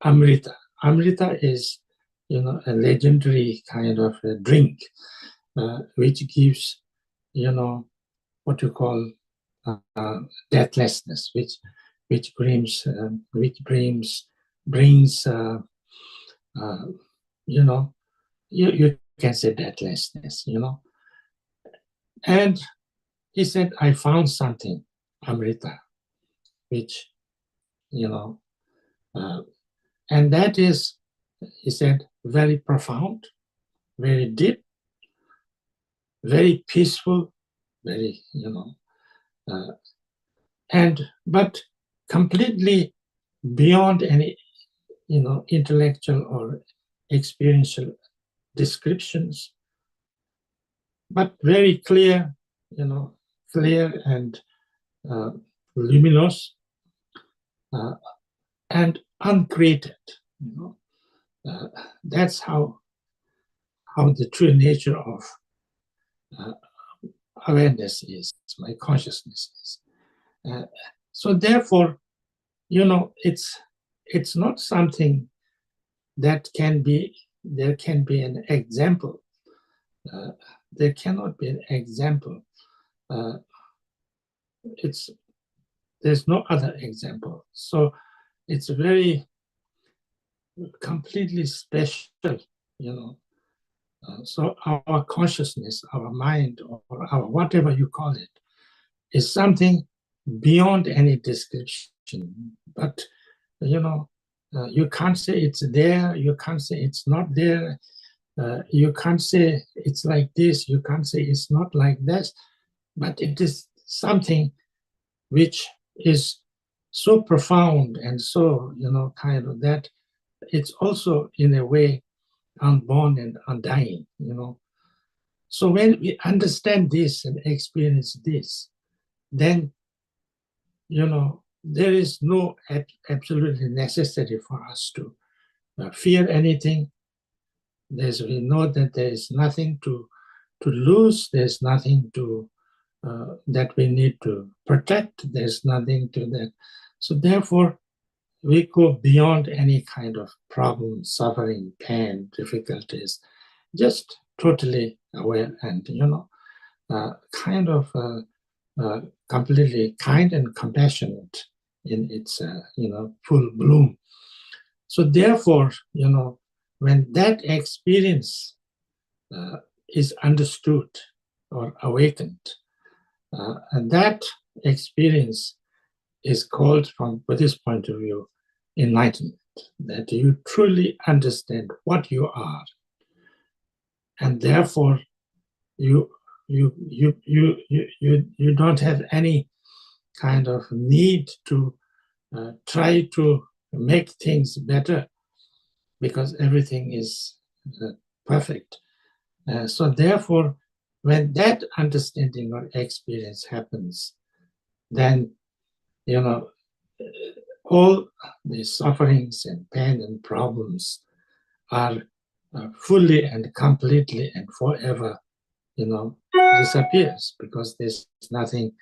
S3: Amrita. Amrita is, a legendary kind of a drink, which gives, what you call deathlessness, which brings, you can say deathlessness, And he said, I found something, Amrita, which, and that is, he said, very profound, very deep, very peaceful, very, but completely beyond any, intellectual or experiential descriptions, but very clear, clear and luminous and uncreated. That's how the true nature of awareness is, my consciousness is. So therefore, it's not something that can be, there can be an example. There cannot be an example. There's no other example. So it's very completely special, so our consciousness, our mind, or our whatever you call it, is something beyond any description. But, you can't say it's there, you can't say it's not there, you can't say it's like this, you can't say it's not like this, but it is something which is so profound and so, kind of that it's also in a way unborn and undying, So when we understand this and experience this, then, there is no absolutely necessary for us to fear anything. We know that there is nothing to lose, there's nothing to that we need to protect, there's nothing to that. So therefore, we go beyond any kind of problem, suffering, pain, difficulties, just totally aware and, kind of completely kind and compassionate in its, full bloom. So therefore, when that experience is understood or awakened, and that experience is called, from Buddhist point of view, enlightenment, that you truly understand what you are, and therefore you don't have any kind of need to try to make things better, because everything is perfect. So therefore, when that understanding or experience happens, then, all the sufferings and pain and problems are fully and completely and forever, disappears, because there's nothing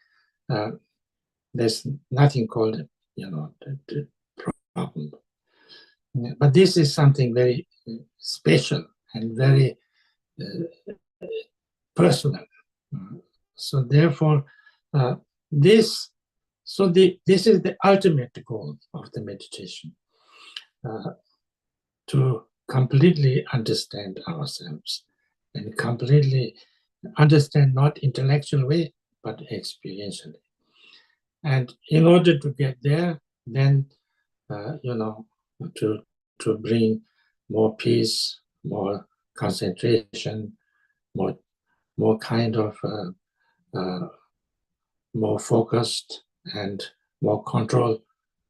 S3: called, the problem. But this is something very special and very personal. So therefore, this is the ultimate goal of the meditation, to completely understand ourselves and completely understand, not intellectual way, but experientially. And in order to get there, then, to bring more peace, more concentration, more kind of more focused and more control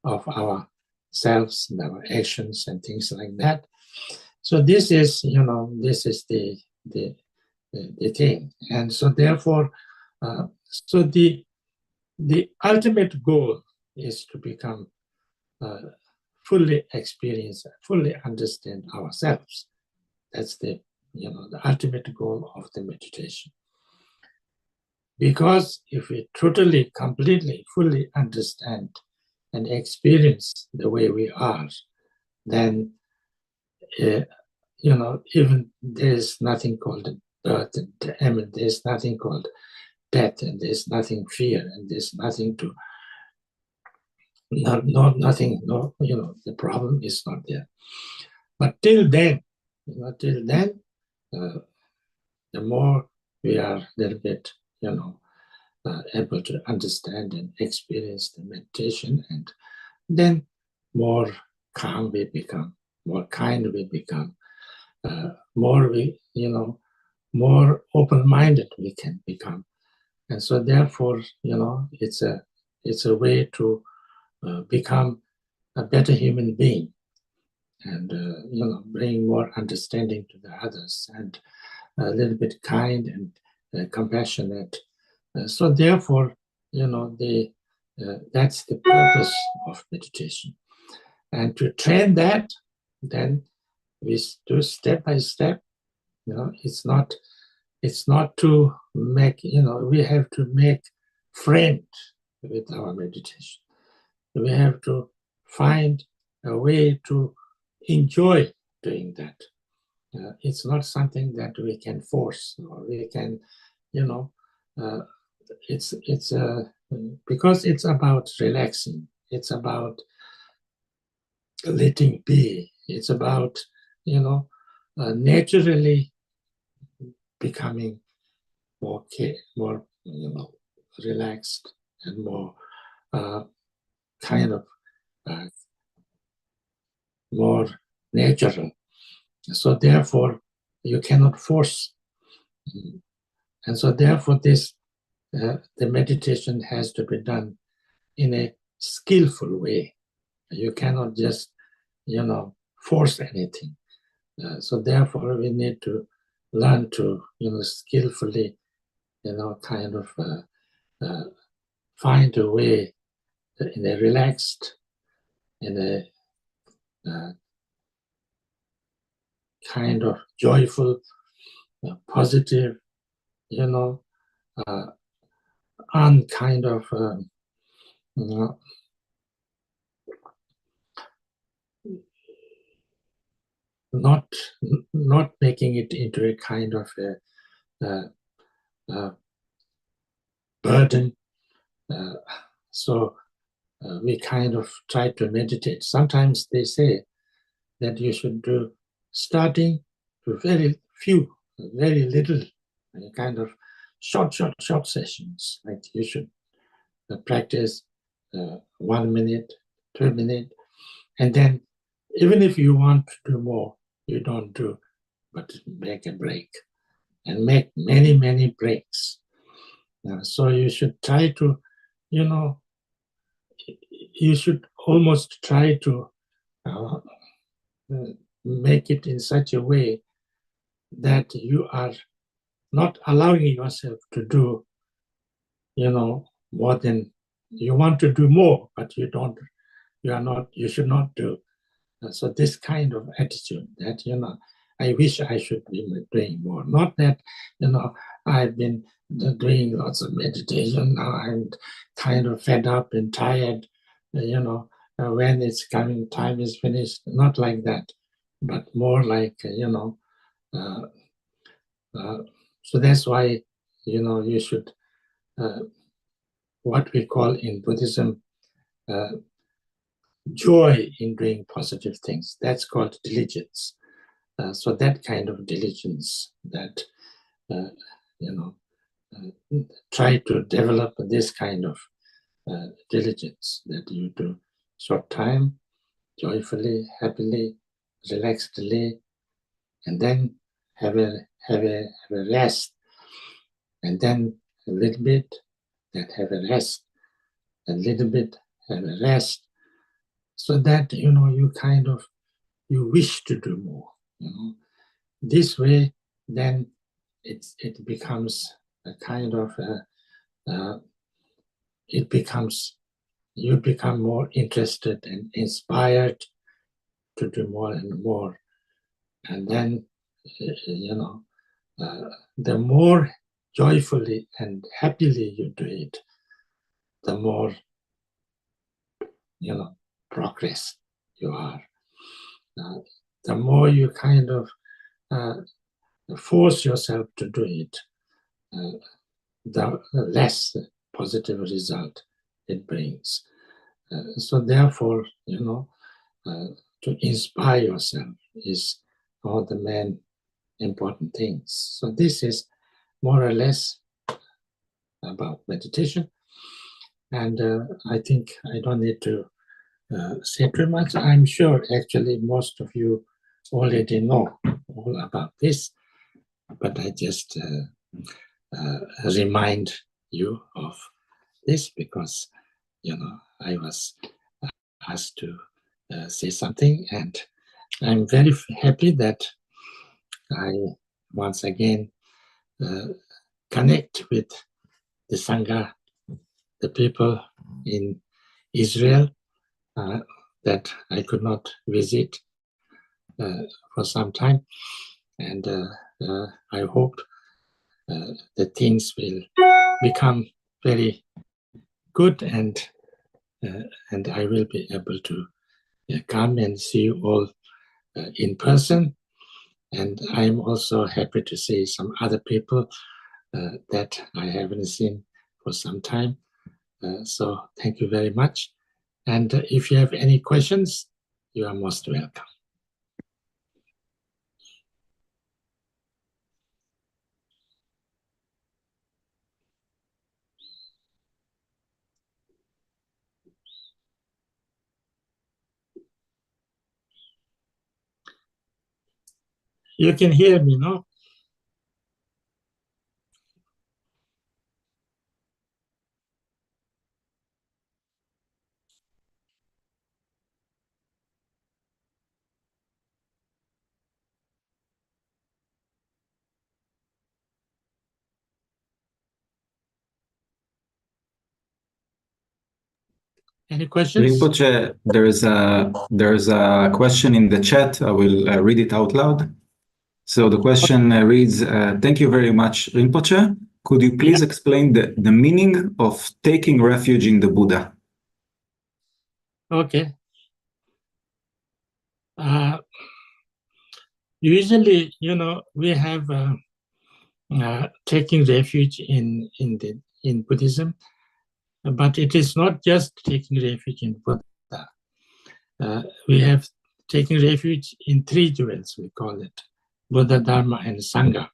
S3: of our selves and our actions and things like that. So this is, this is the thing. And so therefore, so the ultimate goal is to become fully experience, fully understand ourselves. That's the ultimate goal of the meditation. Because if we totally, completely, fully understand and experience the way we are, then, even there's nothing called birth, and there's nothing called death, and there's nothing fear, and there's nothing to, the problem is not there. But till then, the more we are a little bit, able to understand and experience the meditation, and then more calm we become, more kind we become, more we, more open-minded we can become. And so therefore, it's a way to become a better human being and, bring more understanding to the others and a little bit kind and compassionate. So therefore, that's the purpose of meditation. And to train that, then we do step by step. It's not to make, we have to make friend with our meditation. We have to find a way to enjoy doing that. It's not something that we can force, or we can, it's because it's about relaxing. It's about letting be. It's about, naturally becoming more, relaxed and more kind of more natural. So therefore, you cannot force. And so therefore, the meditation has to be done in a skillful way. You cannot just, force anything. So therefore, we need to learn to, skillfully, kind of find a way in a relaxed, in a kind of joyful, positive, kind of, not making it into a kind of a burden. So we kind of try to meditate. Sometimes they say that you should do starting to very few, very little, kind of short sessions. Like you should practice 1 minute, 2 minutes, and then even if you want to do more, you don't do, but make a break and make many breaks. So you should try to, you should almost try to make it in such a way that you are not allowing yourself to do, more than you want to do more, but you should not do. So this kind of attitude that, I wish I should be doing more. Not that, I've been doing lots of meditation. Now I'm kind of fed up and tired, when it's coming, time is finished. Not like that, but more like, so that's why, you should, what we call in Buddhism, joy in doing positive things. That's called diligence. So that kind of diligence that, try to develop this kind of diligence that you do short time, joyfully, happily, relaxedly, and then have a rest, and then a little bit, then have a rest, a little bit, have a rest, so that, you kind of, you wish to do more, This way, then it becomes a kind of, you become more interested and inspired to do more and more. And then, the more joyfully and happily you do it, the more, progress you are. The more you kind of force yourself to do it, the less positive result it brings. So therefore, to inspire yourself is all the main important things. So this is more or less about meditation. And I think I don't need to say too much. I'm sure actually most of you already know
S11: all about this, but I just remind you of this because, I was asked to say something, and I'm very happy that I once again connect with the Sangha, the people in Israel that I could not visit for some time, and I hope that things will become very good, and I will be able to come and see you all in person. And I'm also happy to see some other people that I haven't seen for some time. So thank you very much. And if you have any questions, you are most welcome. You can hear me, no? Any questions?
S1: Rinpoche, there's a question in the chat. I will read it out loud. So the question reads, thank you very much, Rinpoche. Could you please explain the meaning of taking refuge in the Buddha?
S11: Okay. Usually, we have taking refuge in Buddhism, but it is not just taking refuge in Buddha. We have taken refuge in three jewels, we call it Buddha, Dharma, and Sangha.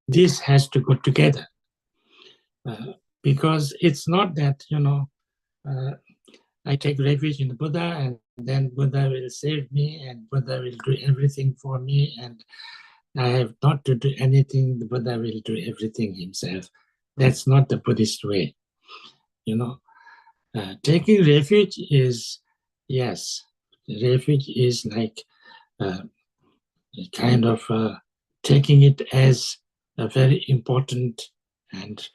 S11: This has to go together because it's not that, I take refuge in Buddha and then Buddha will save me and Buddha will do everything for me and I have not to do anything, the Buddha will do everything himself. That's not the Buddhist way. Taking refuge is, yes, refuge is like kind of taking it as a very important and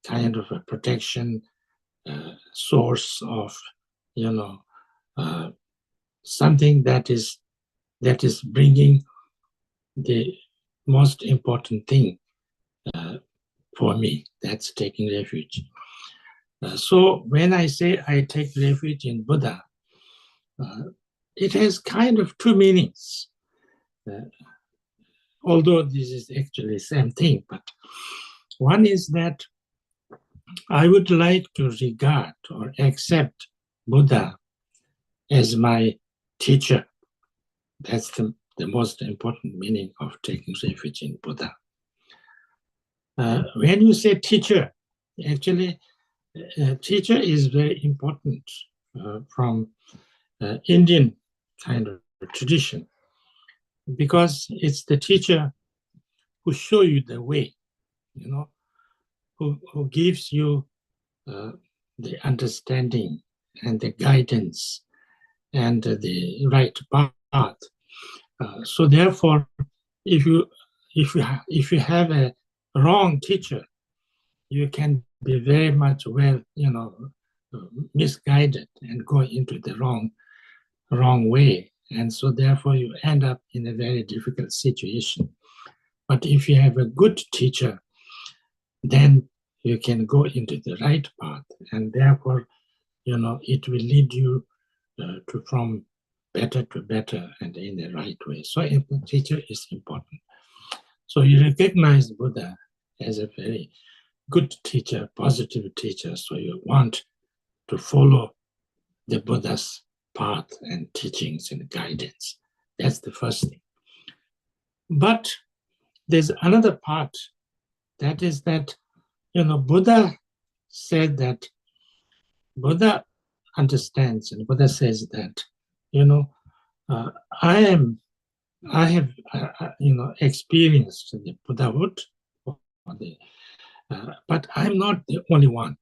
S11: kind of a protection source of, something that is bringing the most important thing for me. That's taking refuge. So when I say I take refuge in Buddha, it has kind of two meanings. Although this is actually the same thing, but one is that I would like to regard or accept Buddha as my teacher. That's the most important meaning of taking refuge in Buddha. When you say teacher, actually, teacher is very important from Indian kind of tradition, because it's the teacher who show you the way, who gives you the understanding and the guidance and the right path. So therefore, if you have a wrong teacher, you can be very much misguided and go into the wrong way. And so therefore you end up in a very difficult situation. But if you have a good teacher, then you can go into the right path, and therefore, it will lead you from better to better and in the right way. So a teacher is important. So you recognize Buddha as a very good teacher, positive teacher. So you want to follow the Buddha's path and teachings and guidance. That's the first thing. But there's another part, that is that, Buddha said that, Buddha understands, and Buddha says that, I have experienced the Buddhahood, but I'm not the only one.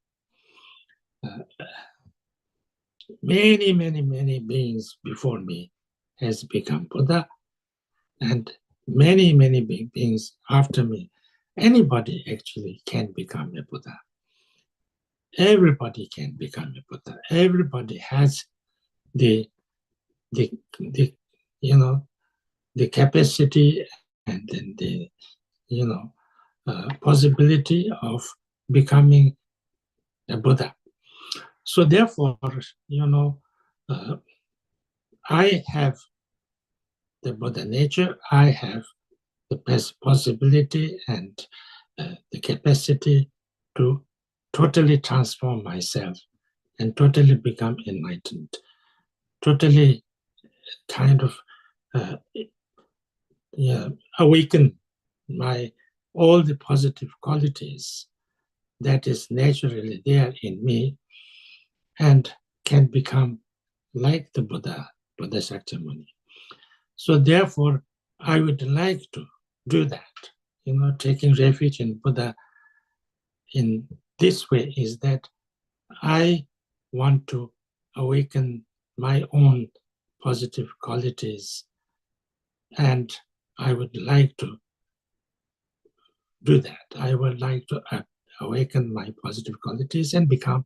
S11: Many beings before me has become Buddha, and many beings after me. Anybody actually can become a Buddha. Everybody can become a Buddha. Everybody has the capacity and then the possibility of becoming a Buddha. So therefore, I have the Buddha nature. I have the best possibility and the capacity to totally transform myself and totally become enlightened, totally kind of awaken all the positive qualities that is naturally there in me and can become like the Buddha Shakyamuni. So therefore, I would like to do that, taking refuge in Buddha in this way is that I want to awaken my own positive qualities, and I would like to do that. I would like to awaken my positive qualities and become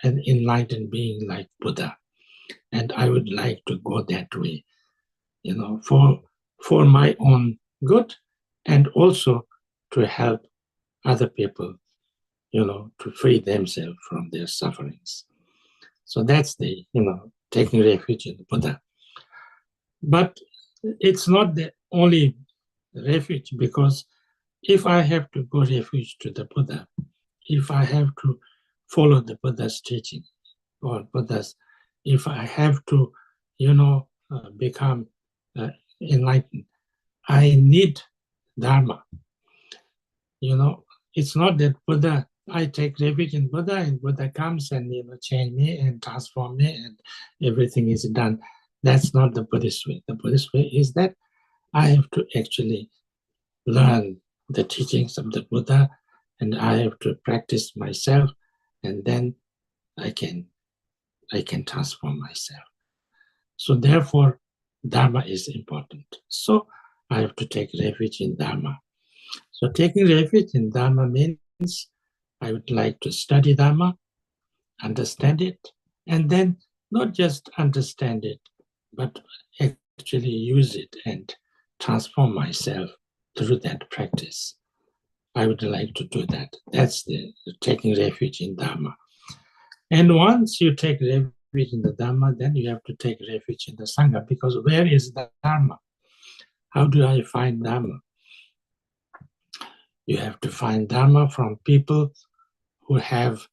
S11: an enlightened being like Buddha. And I would like to go that way, for my own good and also to help other people, to free themselves from their sufferings. So that's the, taking refuge in Buddha. But it's not the only refuge, because if I have to go refuge to the Buddha, if I have to follow the Buddha's teaching or Buddha's, if I have to, become enlightened, I need Dharma. It's not that Buddha, I take refuge in Buddha and Buddha comes and change me and transform me and everything is done. That's not the Buddhist way. The Buddhist way is that I have to actually learn the teachings of the Buddha and I have to practice myself, and then I can transform myself. So therefore, Dharma is important. So I have to take refuge in Dharma. So taking refuge in Dharma means I would like to study Dharma, understand it, and then not just understand it, but actually use it and transform myself through that practice. I would like to do that. That's the taking refuge in Dharma. And once you take refuge in the Dharma, then you have to take refuge in the Sangha, because where is the Dharma? How do I find Dharma? You have to find Dharma from people who have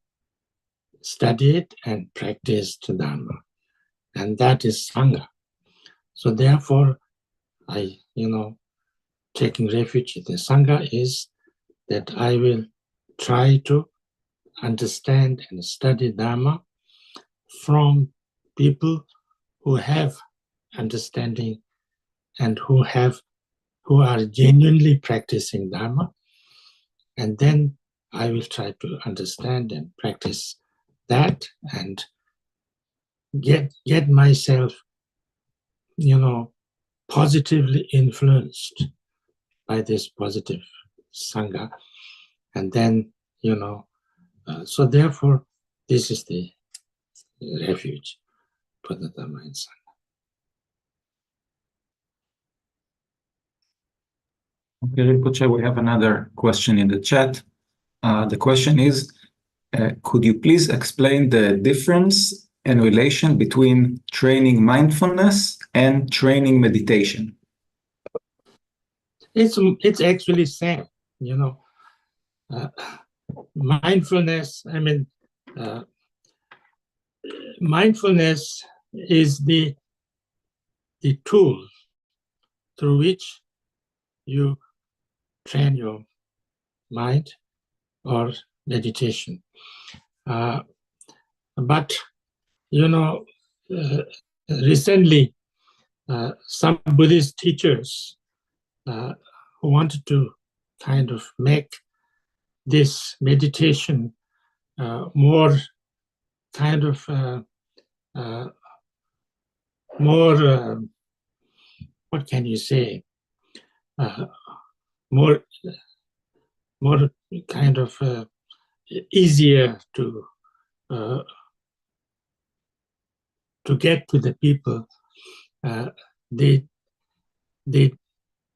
S11: studied and practiced Dharma. And that is Sangha. So therefore, taking refuge in the Sangha is that I will try to understand and study Dharma from people who have understanding and who are genuinely practicing Dharma. And then I will try to understand and practice that and get myself, positively influenced by this positive Sangha. And then, so therefore, this is the refuge for the Dharma and Sangha.
S1: Okay, Rinpoche, we have another question in the chat. The question is, could you please explain the difference and relation between training mindfulness and training meditation?
S11: It's actually same, mindfulness, mindfulness is the tool through which you train your mind or meditation. But, recently some Buddhist teachers who wanted to kind of make this meditation more kind of more, what can you say, more kind of easier to get to the people. They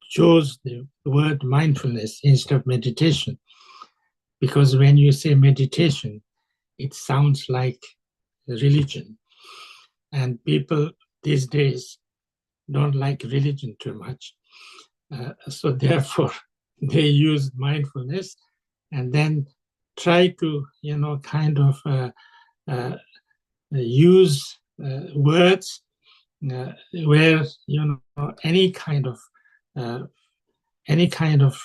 S11: chose the word mindfulness instead of meditation, because when you say meditation, it sounds like religion, and people these days don't like religion too much. So therefore, they use mindfulness and then try to, kind of use words where, any kind of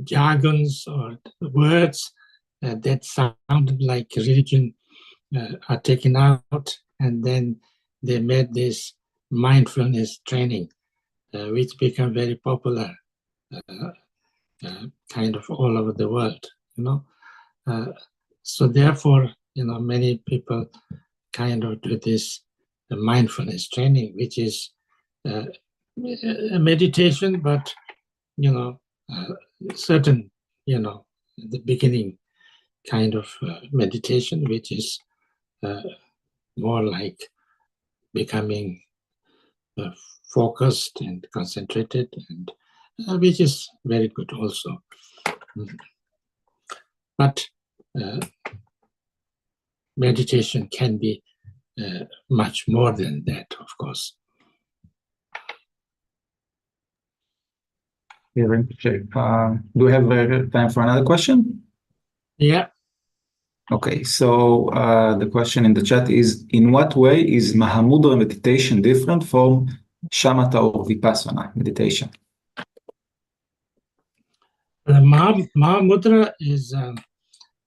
S11: jargons or words that sounded like religion are taken out, and then they made this mindfulness training, which became very popular kind of all over the world, so therefore, many people kind of do this mindfulness training, which is a meditation, but, certain, the beginning kind of meditation, which is more like becoming focused and concentrated, and which is very good also. But meditation can be much more than that, of course.
S1: Yeah, Rinpoche. Do we have time for another question?
S11: Yeah.
S1: Okay, so the question in the chat is, in what way is Mahamudra meditation different from Shamatha or Vipassana meditation?
S11: The Mahamudra is,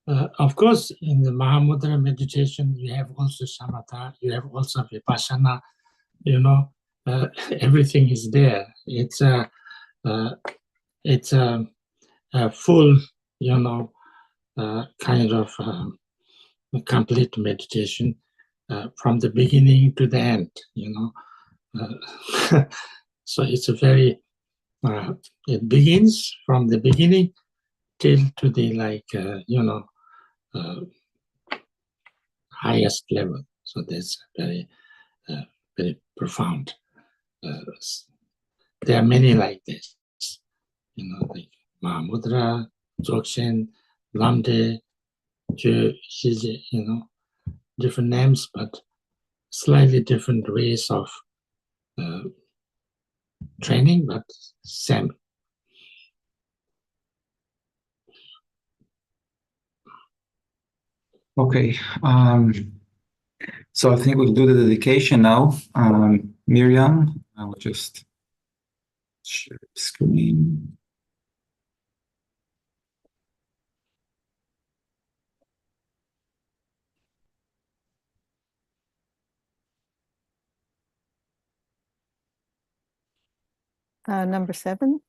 S11: of course, in the Mahamudra meditation, you have also Shamatha, you have also Vipassana, everything is there. It's a full, kind of complete meditation from the beginning to the end, so it's a very, it begins from the beginning till to the highest level. So that's very, very profound. There are many like this, like Mahamudra, Dzogchen, Lamde, Je, Shije, different names, but slightly different ways of training, but same.
S1: Okay, so I think we'll do the dedication now. Miriam, I will just share the screen.
S2: Number 7.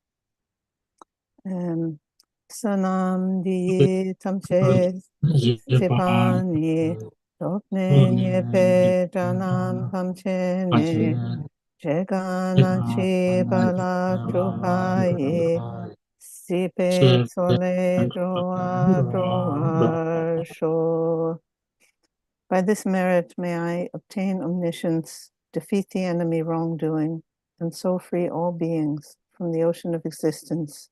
S2: Sanam di tamche jipani topne nyepe janam tamche ne jegana chi bala trupaye sipe sole droa sho. By this merit may I obtain omniscience, defeat the enemy wrongdoing, and so free all beings from the ocean of existence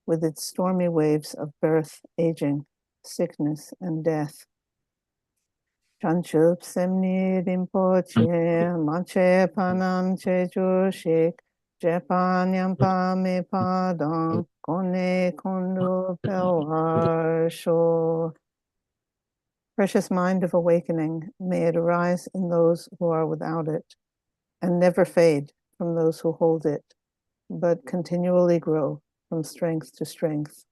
S2: with its stormy waves of birth, aging, sickness, and death. Chanchup semni rinpoche, manche panam cheju shik, Japanyam pa me padang, kone kondu pewar sho. Precious mind of awakening, may it arise in those who are without it, and never fade from those who hold it, but continually grow from strength to strength.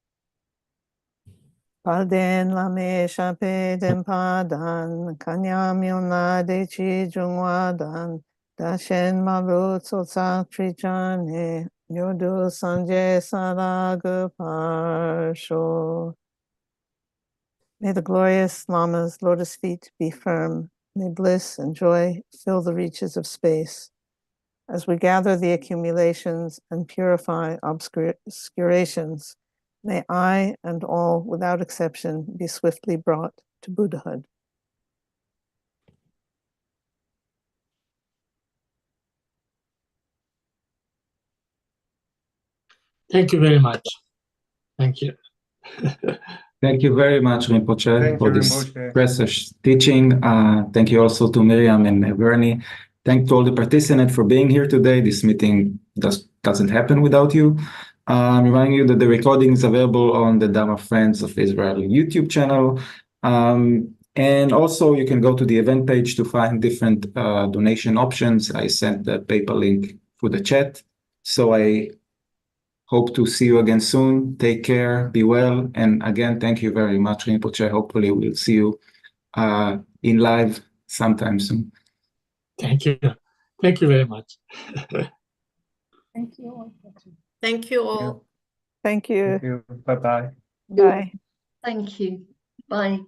S2: Palden lame shape den padan, kanyam yona de chi jungwadan, Dashen Maru Tsotsa Trichane Nyodu Sanje Saragu Parsho. May the glorious Lama's lotus feet be firm. May bliss and joy fill the reaches of space. As we gather the accumulations and purify obscurations, may I and all without exception be swiftly brought to Buddhahood.
S11: Thank you very much. Thank you.
S1: Thank you very much, Rinpoche,
S4: Thank
S1: for
S4: you,
S1: this
S4: Rinpoche.
S1: precious teaching. Thank you also to Miriam and Bernie. Thank to all the participants for being here today. This meeting doesn't happen without you. Reminding you that the recording is available on the Dharma Friends of Israel YouTube channel. And also you can go to the event page to find different donation options. I sent the PayPal link through the chat. So I hope to see you again soon. Take care, be well. And again, thank you very much, Rinpoche. Hopefully we'll see you in live sometime soon.
S11: Thank you. Thank you very much.
S7: Thank you.
S6: Thank you all.
S2: Thank you.
S4: Thank you. Bye-bye.
S2: Bye.
S5: Thank you. Bye.